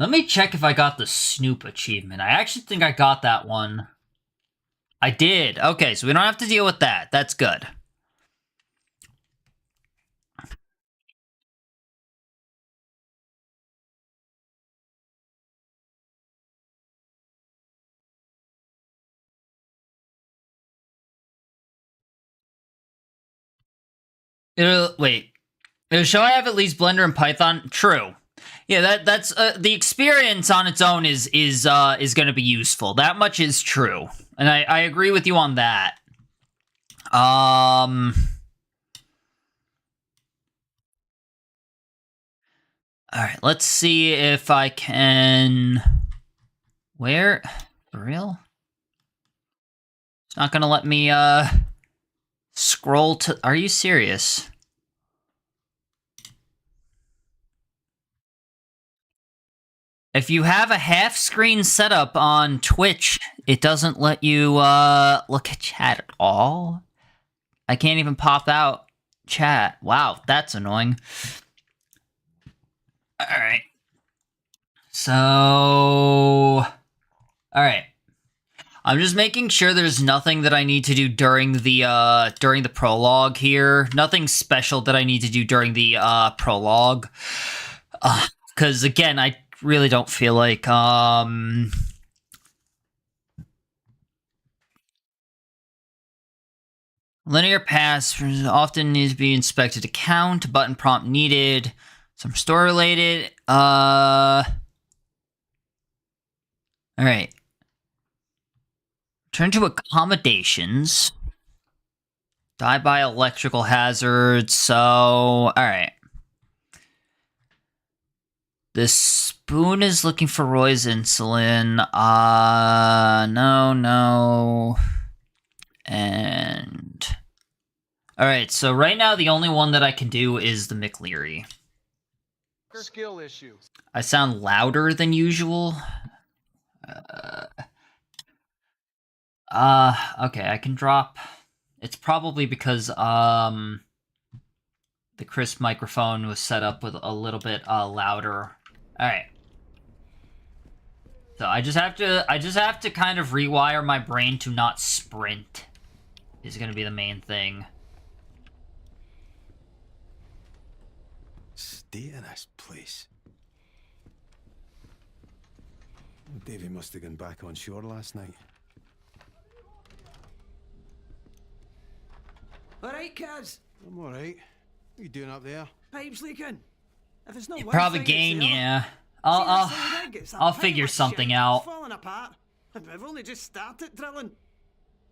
Speaker 1: me check if I got the Snoop achievement. I actually think I got that one. I did. Okay, so we don't have to deal with that. That's good. Wait. Shall I have at least Blender and Python? True. Yeah, that's the experience on its own is going to be useful. That much is true, and I agree with you on that. All right, let's see if I can. Where? For real? It's not gonna let me scroll to. Are you serious? If you have a half screen setup on Twitch, it doesn't let you look at chat at all. I can't even pop out chat. Wow, that's annoying. Alright. So... Alright. I'm just making sure there's nothing that I need to do during the prologue here. Nothing special that I need to do during the prologue. Because, again, I really don't feel like, linear paths often needs to be inspected to count. Button prompt needed. Some store related. Alright. Turn to accommodations. Die by electrical hazards. So, alright. The spoon is looking for Roy's insulin. No. And... Alright, so right now the only one that I can do is the McLeary.
Speaker 6: Skill issue.
Speaker 1: I sound louder than usual. Okay, I can drop... It's probably because, the crisp microphone was set up with a little bit, louder. Alright. So I just have to kind of rewire my brain to not sprint. Is gonna be the main thing.
Speaker 4: state of this place. Davy must have gone back on shore last night.
Speaker 7: All right, kids.
Speaker 4: I'm alright. What are you doing up there?
Speaker 7: Pipes leaking. If it's not one
Speaker 1: Probably
Speaker 7: thing, it's
Speaker 1: gang,
Speaker 7: the other.
Speaker 1: yeah.
Speaker 7: See
Speaker 1: I'll
Speaker 7: this little rig? It's a
Speaker 1: I'll
Speaker 7: pile
Speaker 1: figure
Speaker 7: of
Speaker 1: something
Speaker 7: shit.
Speaker 1: out.
Speaker 7: It's falling apart. And we've only just started drilling.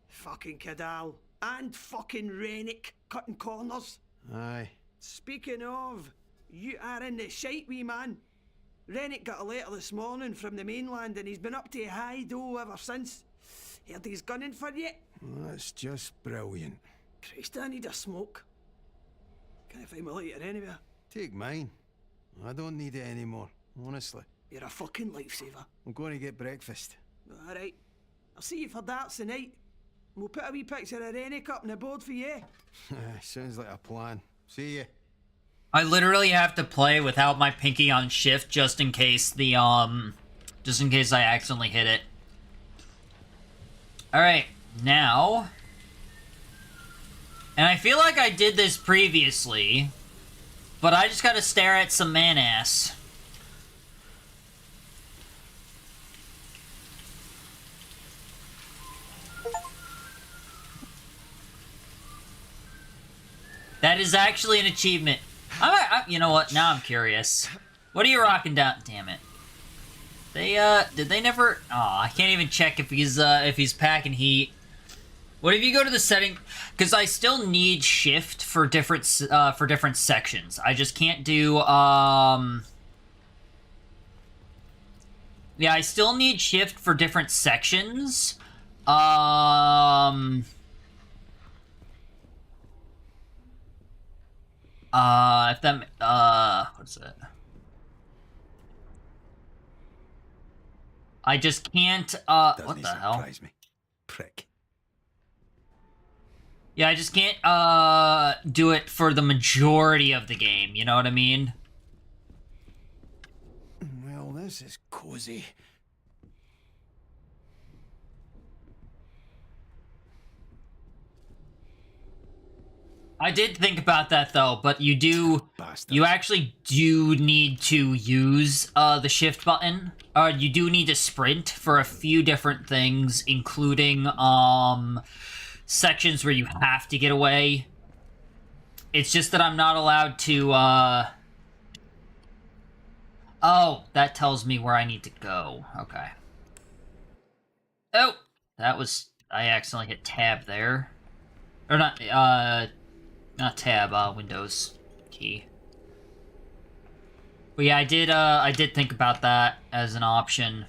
Speaker 7: Fucking Cadal. And fucking Rennick cutting corners.
Speaker 4: Aye.
Speaker 7: Speaking of, you are in the shite, wee man. Rennick got a letter this morning from the mainland and he's been up to high dough ever since. Heard he's gunning for you?
Speaker 4: Well, that's just brilliant.
Speaker 7: Christ, I need a smoke. Can't find my lighter anywhere.
Speaker 4: Take mine. I don't need it anymore, honestly.
Speaker 7: You're a fucking lifesaver.
Speaker 4: I'm going to get breakfast.
Speaker 7: Alright. I'll see you for darts tonight. We'll put a wee picture of Rennick up on the board for you.
Speaker 4: Sounds like a plan. See ya.
Speaker 1: I literally have to play without my pinky on shift just in case the just in case I accidentally hit it. Alright, now. And I feel like I did this previously, but I just gotta stare at some man-ass. That is actually an achievement. You know what? Now I'm curious. What are you rocking down? Damn it. They, did they never... Aw, I can't even check if he's packing heat. What if you go to the setting... Because I still need shift for different sections. I just can't do, Yeah, I still need shift for different sections. If that, what's it? I just can't, what
Speaker 4: Doesn't
Speaker 1: the hell?
Speaker 4: surprise me. Prick.
Speaker 1: Yeah, I just can't, do it for the majority of the game, you know what I mean?
Speaker 4: Well, this is cozy.
Speaker 1: I did think about that, though, but you
Speaker 4: Bastard.
Speaker 1: actually do need to use, the shift button. You do need to sprint for a few different things, including, sections where you have to get away. It's just that I'm not allowed to, Oh, that tells me where I need to go. Okay. Oh! That was... I accidentally hit tab there. Or not, not tab, Windows key. But yeah, I did think about that as an option.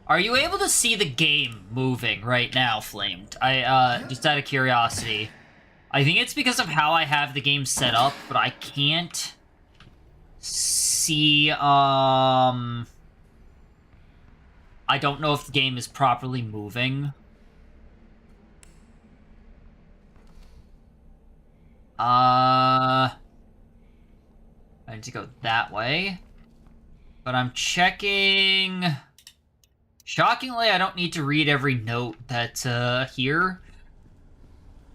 Speaker 1: Are you able to see the game moving right now, Flamed? Just out of curiosity. I think it's because of how I have the game set up, but I can't see, I don't know if the game is properly moving. I need to go that way. But I'm checking... Shockingly, I don't need to read every note that's, here.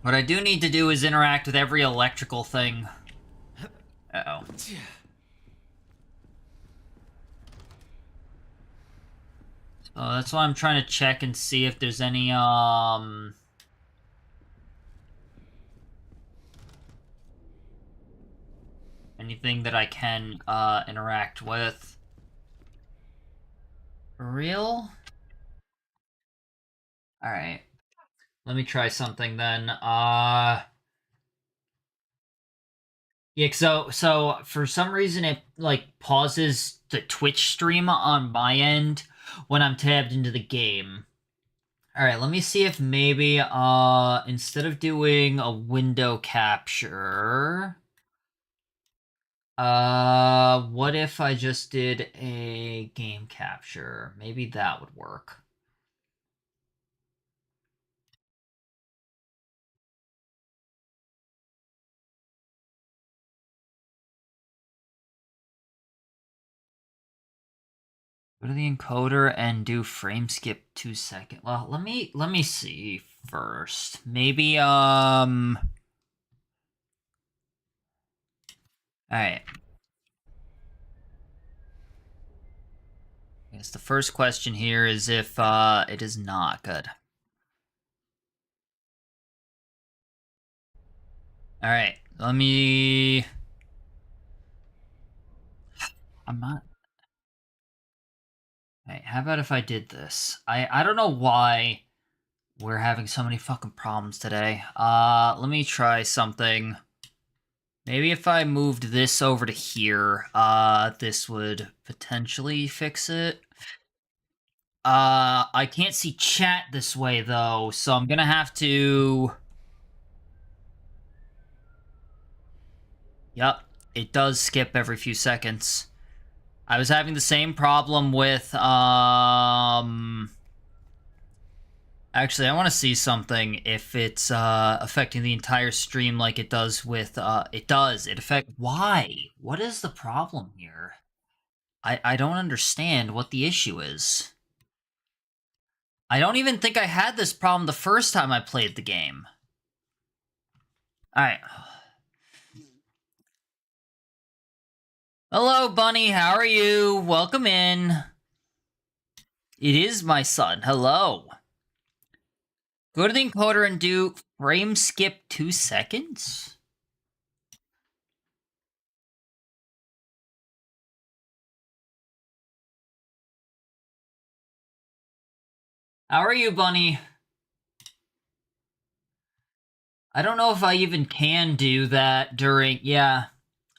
Speaker 1: What I do need to do is interact with every electrical thing. Uh-oh. So that's why I'm trying to check and see if there's any, anything that I can, interact with. For real? Alright. Let me try something then. Yeah, so for some reason it, like, pauses the Twitch stream on my end when I'm tabbed into the game. Alright, let me see if maybe, instead of doing a window capture... what if I just did a game capture? Maybe that would work. Go to the encoder and do frame skip 2 seconds. Well, let me see first. Maybe, Alright. I guess the first question here is if it is not good. Alright, let me... I'm not... Hey, how about if I did this? I don't know why we're having so many fucking problems today. Let me try something. Maybe if I moved this over to here, this would potentially fix it. I can't see chat this way, though, so I'm gonna have to... Yep, it does skip every few seconds. I was having the same problem with, Actually, I want to see something if it's, affecting the entire stream like it does with, it does. It affect... Why? What is the problem here? I don't understand what the issue is. I don't even think I had this problem the first time I played the game. Alright. Hello, Bunny. How are you? Welcome in. It is my son. Hello. Go to the encoder and do frame skip 2 seconds? How are you, Bunny? I don't know if I even can do that during... Yeah.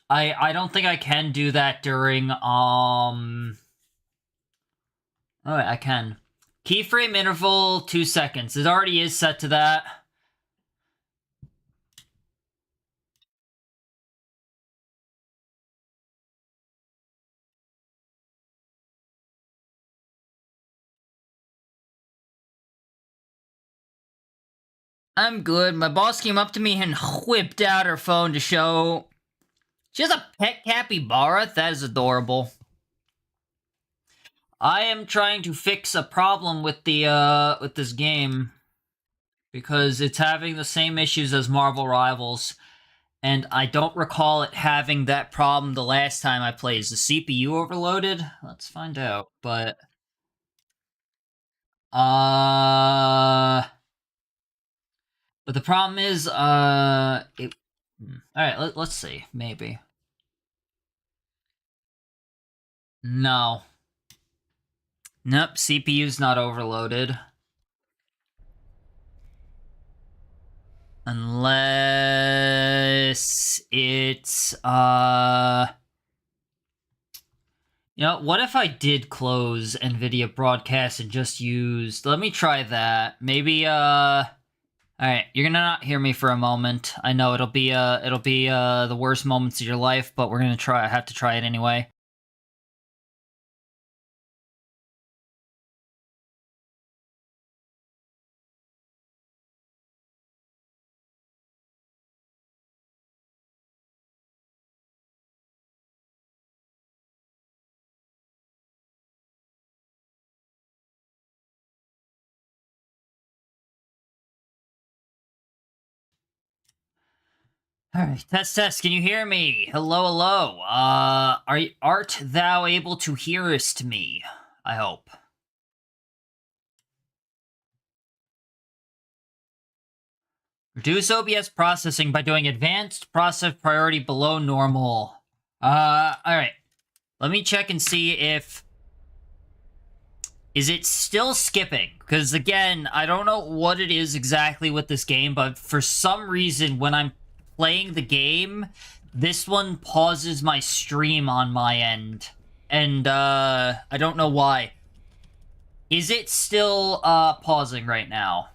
Speaker 1: I don't think I can do that during, Oh, I can. Keyframe interval 2 seconds. It already is set to that. I'm good. My boss came up to me and whipped out her phone to show... She has a pet capybara? That is adorable. I am trying to fix a problem with the, with this game. Because it's having the same issues as Marvel Rivals. And I don't recall it having that problem the last time I played. Is the CPU overloaded? Let's find out, but... But the problem is, Alright, let's see. Maybe. No. Nope, CPU's not overloaded. Unless it's, You know, what if I did close NVIDIA Broadcast and just used... Let me try that. Maybe, Alright, you're gonna not hear me for a moment. I know it'll be the worst moments of your life, but we're gonna try. I have to try it anyway. Alright, test, can you hear me? Hello. Art thou able to hearest me? I hope. Reduce OBS processing by doing advanced process priority below normal. Alright. Let me check and see if... Is it still skipping? Because again, I don't know what it is exactly with this game, but for some reason when I'm playing the game, this one pauses my stream on my end. And, I don't know why. Is it still, pausing right now?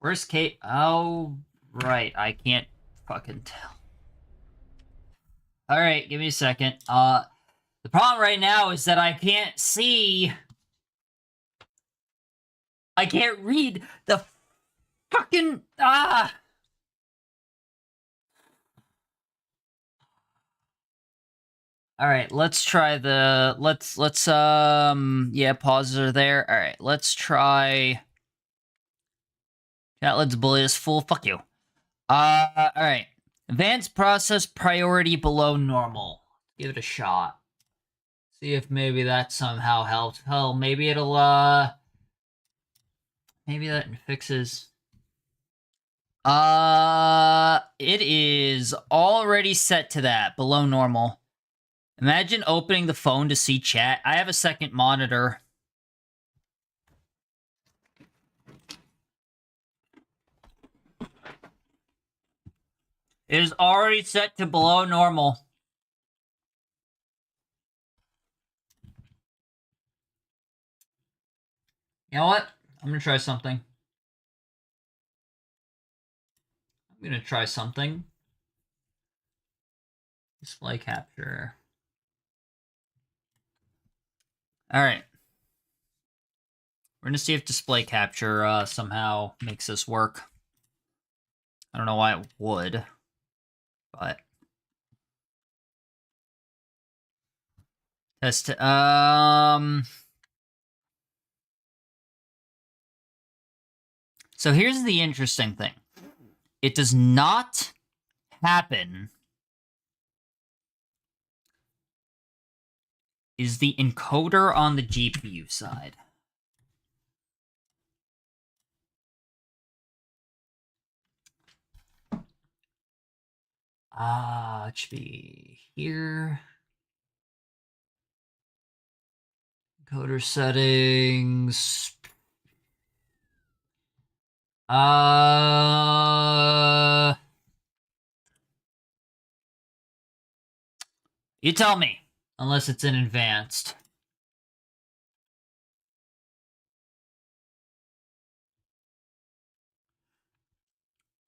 Speaker 1: Where's Kate? Oh, right. I can't fucking tell. Alright, give me a second. The problem right now is that I can't see... I can't read the fucking... Alright, let's try the... Yeah, pauses are there. Alright, let's try... Chat, let's bully this fool. Fuck you. Alright. Advanced process priority below normal. Give it a shot. See if maybe that somehow helps. Hell, maybe it'll, maybe that fixes... It is already set to that, below normal. Imagine opening the phone to see chat. I have a second monitor. It is already set to below normal. You know what? I'm gonna try something. Display capture. Alright. We're gonna see if display capture somehow makes this work. I don't know why it would, but... Test, So here's the interesting thing. It does not happen is the encoder on the GPU side. It should be here. Encoder settings. You tell me. Unless it's in advanced.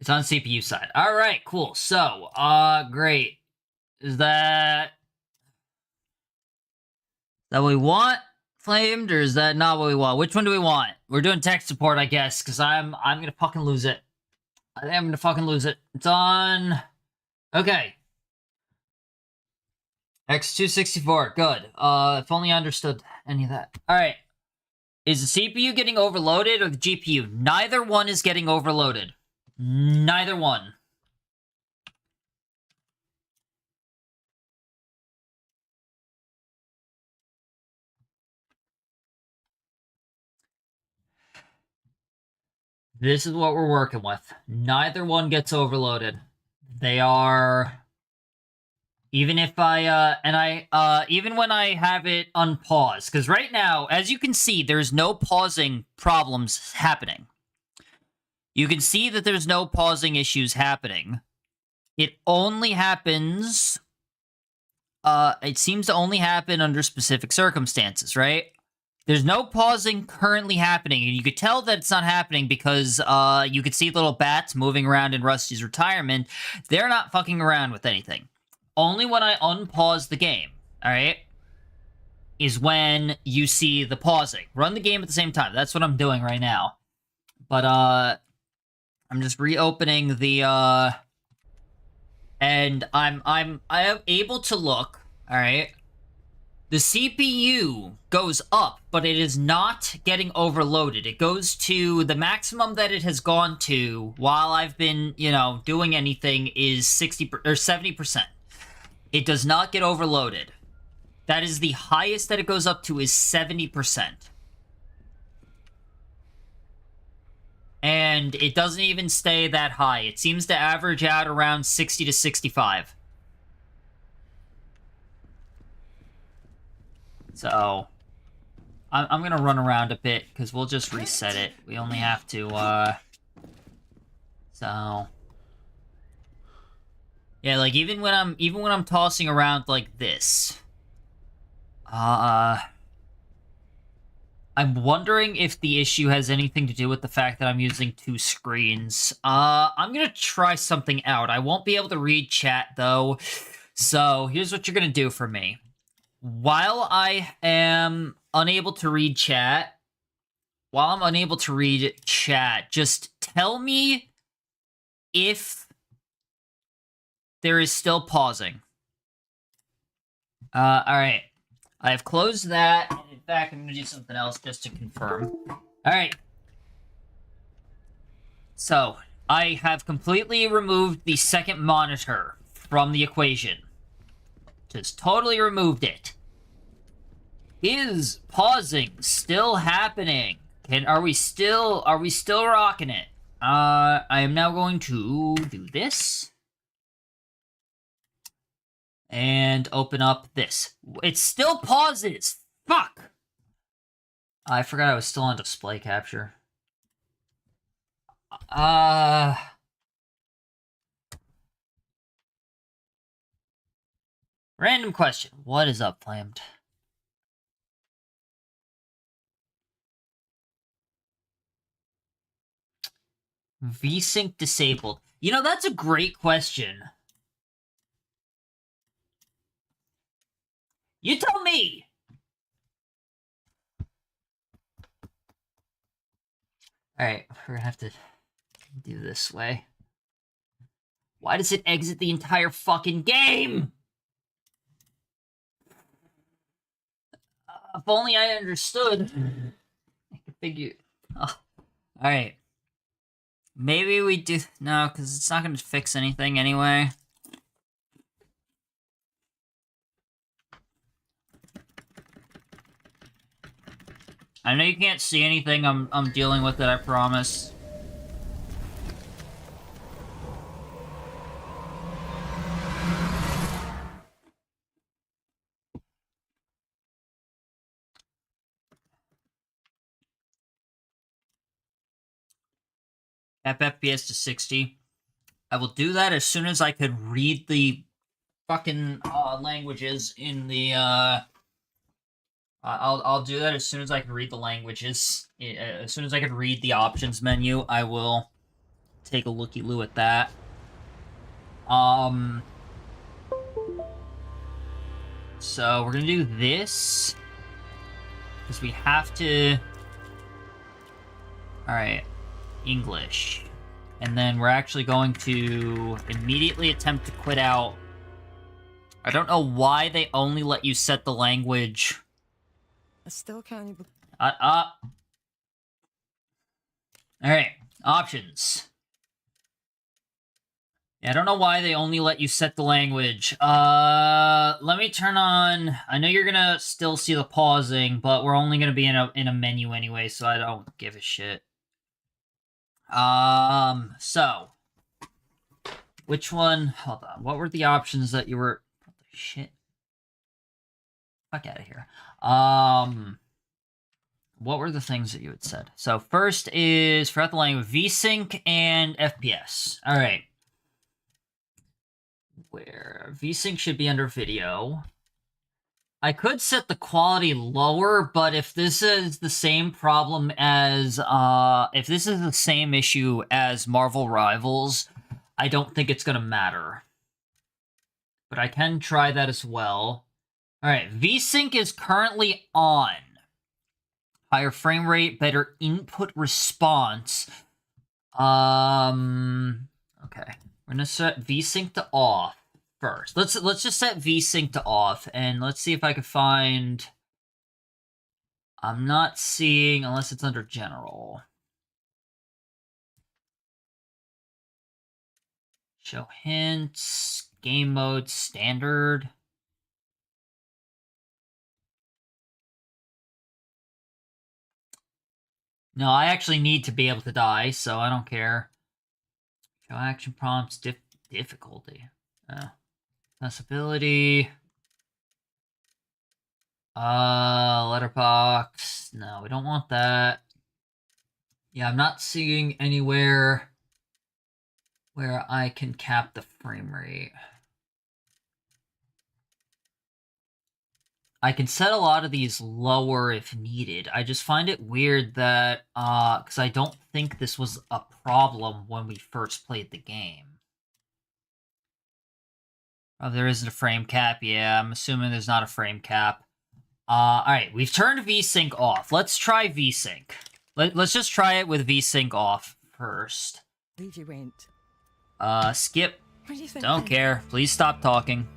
Speaker 1: It's on CPU side. Alright, cool. So, great. Is that what we want? Flamed, or is that not what we want? Which one do we want? We're doing tech support, I guess, because I'm gonna fucking lose it. I think I'm gonna fucking lose it. It's on... Okay. X264, good. If only I understood any of that. Alright. Is the CPU getting overloaded or the GPU? Neither one is getting overloaded. Neither one. This is what we're working with. Neither one gets overloaded. They are... Even if even when I have it unpaused, because right now, as you can see, there's no pausing problems happening. You can see that there's no pausing issues happening. It only happens... it seems to only happen under specific circumstances, right? There's no pausing currently happening, and you could tell that it's not happening because you could see little bats moving around in Rusty's retirement. They're not fucking around with anything. Only when I unpause the game, alright, is when you see the pausing. Run the game at the same time. That's what I'm doing right now. But, I'm just reopening the, and I am able to look, alright. The CPU goes up, but it is not getting overloaded. It goes to the maximum that it has gone to while I've been, you know, doing anything is 60 or 70%. It does not get overloaded. That is the highest that it goes up to is 70%. And it doesn't even stay that high. It seems to average out around 60 to 65. So, I'm gonna run around a bit, because we'll just reset it. We only have to, so... Yeah, like, even when I'm tossing around like this, I'm wondering if the issue has anything to do with the fact that I'm using two screens. I'm gonna try something out. I won't be able to read chat, though, so here's what you're gonna do for me. While I am unable to read chat, just tell me if there is still pausing. Alright. I have closed that, and in fact, I'm gonna do something else just to confirm. Alright. So, I have completely removed the second monitor from the equation. Just totally removed it. Is pausing still happening? Are we still rocking it? I am now going to do this. And open up this. It still pauses! Fuck! I forgot I was still on display capture. Random question. What is up, Flamed? VSync disabled. You know, that's a great question. You tell me! Alright, we're gonna have to do this way. Why does it exit the entire fucking game? If only I understood. I could figure... Oh. Alright. Maybe we do... No, because it's not going to fix anything anyway. I know you can't see anything. I'm dealing with it, I promise. FPS to 60. I will do that as soon as I could read the fucking languages in the I'll do that as soon as I can read the languages. As soon as I can read the options menu, I will take a looky-loo at that. So we're gonna do this because we have to. All right. English. And then we're actually going to immediately attempt to quit out. I don't know why they only let you set the language.
Speaker 3: I still can't even...
Speaker 1: Alright, options. Yeah, I don't know why they only let you set the language. Let me turn on... I know you're gonna still see the pausing, but we're only gonna be in a menu anyway, so I don't give a shit. So. Which one? Hold on. What were the options that you were... Shit. Fuck out of here. What were the things that you had said? So first is, forgot the language, VSync and FPS. Alright. Where VSync should be under video. I could set the quality lower, but if this is the same problem as, if this is the same issue as Marvel Rivals, I don't think it's gonna matter. But I can try that as well. Alright, VSync is currently on. Higher frame rate, better input response. Okay. We're gonna set VSync to off first. Let's just set VSync to off, and let's see if I can find... I'm not seeing, unless it's under general. Show hints, game mode, standard. No, I actually need to be able to die, so I don't care. Show action prompts, difficulty. Accessibility. Letterbox. No, we don't want that. Yeah, I'm not seeing anywhere where I can cap the frame rate. I can set a lot of these lower if needed. I just find it weird that, because I don't think this was a problem when we first played the game. Oh, there isn't a frame cap. Yeah, I'm assuming there's not a frame cap. Alright, we've turned VSync off. Let's try VSync. Let's just try it with VSync off first.
Speaker 3: Leave you went.
Speaker 1: Skip.
Speaker 3: What do you think?
Speaker 1: Don't care. Please stop talking.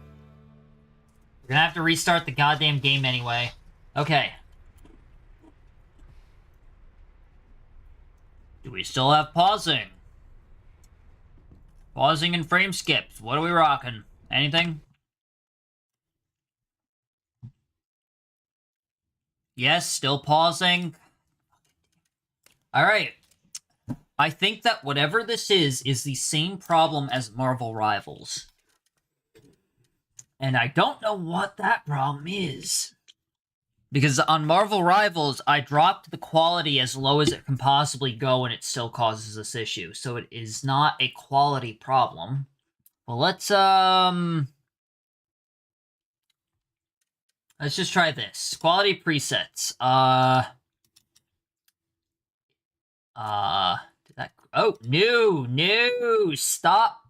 Speaker 1: We're gonna have to restart the goddamn game anyway. Okay. Do we still have pausing? Pausing and frame skips. What are we rocking? Anything? Yes, still pausing. Alright. I think that whatever this is the same problem as Marvel Rivals. And I don't know what that problem is. Because on Marvel Rivals, I dropped the quality as low as it can possibly go and it still causes this issue. So it is not a quality problem. Well, let's just try this. Quality presets. Did that... Oh, no, stop.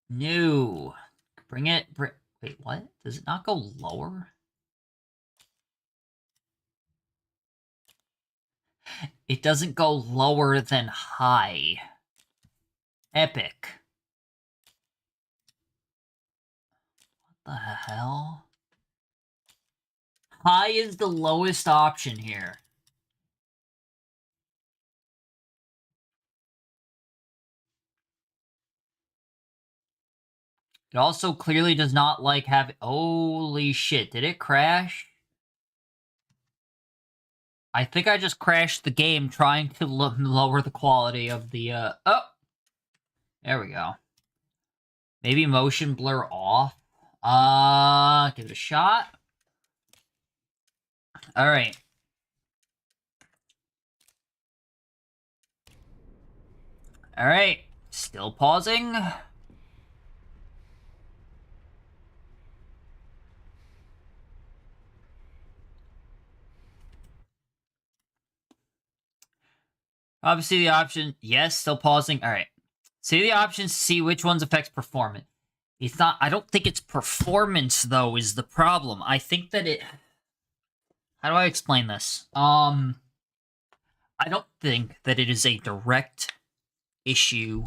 Speaker 1: No. Bring it, wait, what? Does it not go lower? It doesn't go lower than high. Epic. What the hell? High is the lowest option here. It also clearly does not like having... Holy shit, did it crash? I think I just crashed the game trying to lower the quality of the, Oh! There we go. Maybe motion blur off? Give it a shot. Alright. Alright. Still pausing. Obviously, the option... Yes, still pausing. Alright. See the options, see which ones affects performance. It's not... I don't think it's performance, though, is the problem. I think that it... How do I explain this? I don't think that it is a direct issue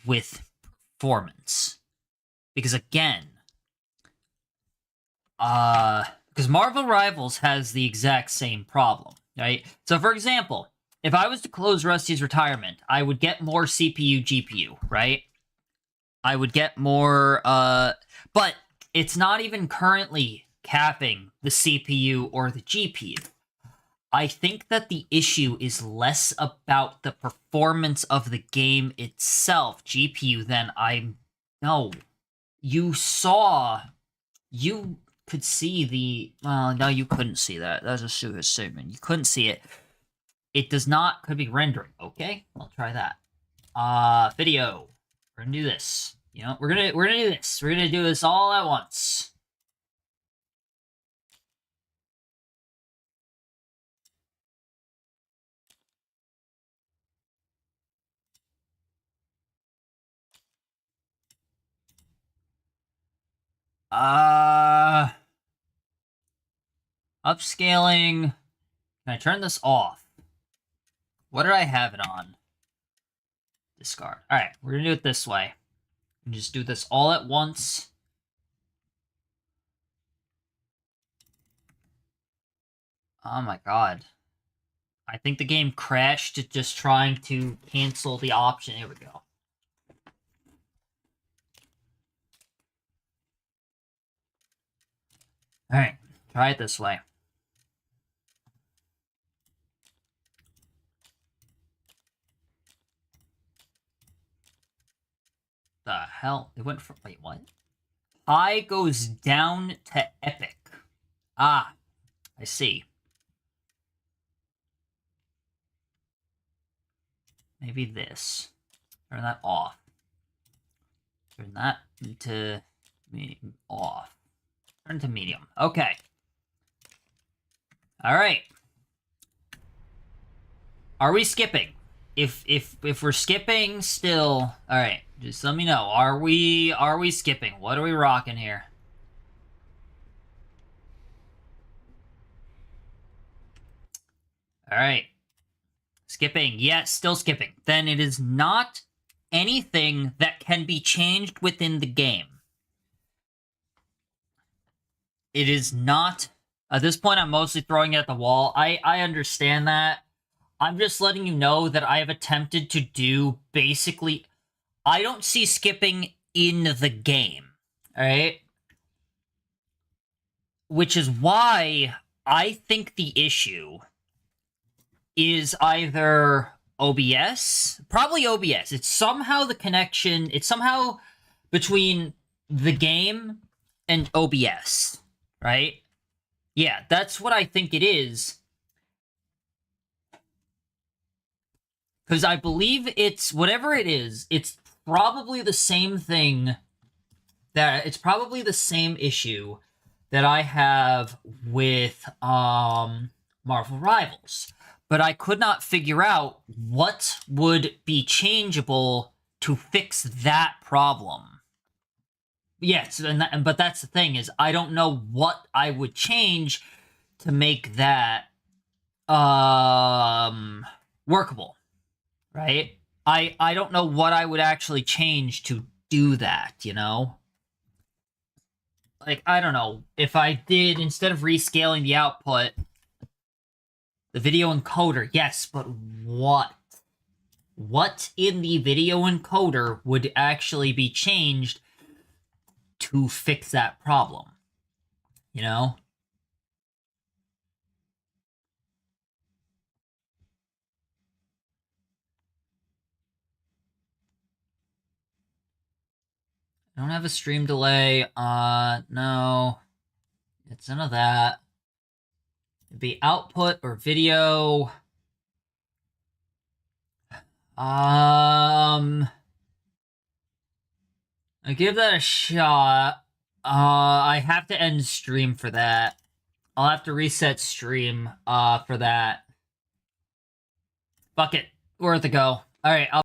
Speaker 1: with performance. Because, again... Because Marvel Rivals has the exact same problem, right? So, for example... If I was to close Rusty's retirement, I would get more CPU, GPU, right? I would get more, but it's not even currently capping the CPU or the GPU. I think that the issue is less about the performance of the game itself, GPU, than No. You could see the... Well, no, you couldn't see that. That was a stupid statement. You couldn't see it. It does not, could be rendering. Okay, I'll try that. Video. We're gonna do this. You know, we're gonna do this. We're gonna do this all at once. Upscaling. Can I turn this off? What did I have it on? Discard. Alright, we're gonna do it this way. And just do this all at once. Oh my god. I think the game crashed just trying to cancel the option. Here we go. Alright, try it this way. The hell? It went from... Wait, what? High goes down to epic. Ah, I see. Maybe this. Turn that off. Turn that into medium off. Turn to medium. Okay. Alright. Are we skipping? If we're skipping still... Alright. Just let me know. Are we skipping? What are we rocking here? Alright. Skipping. Yes, still skipping. Then it is not anything that can be changed within the game. It is not... At this point, I'm mostly throwing it at the wall. I understand that. I'm just letting you know that I have attempted to do basically... I don't see skipping in the game. Alright? Which is why I think the issue is either OBS, probably OBS. It's somehow the connection, it's somehow between the game and OBS, right? Yeah, that's what I think it is. Because I believe it's, whatever it is, it's probably the same thing that, it's probably the same issue that I have with Marvel Rivals. But I could not figure out what would be changeable to fix that problem. Yes, but that's the thing, is I don't know what I would change to make that workable, right? I don't know what I would actually change to do that, you know? Like, I don't know, if I did, instead of rescaling the output, the video encoder, yes, but what? What in the video encoder would actually be changed to fix that problem? You know? I don't have a stream delay. No. It's none of that. It'd be output or video. I give that a shot. I have to end stream for that. I'll have to reset stream, for that. Fuck it. Worth a go. Alright,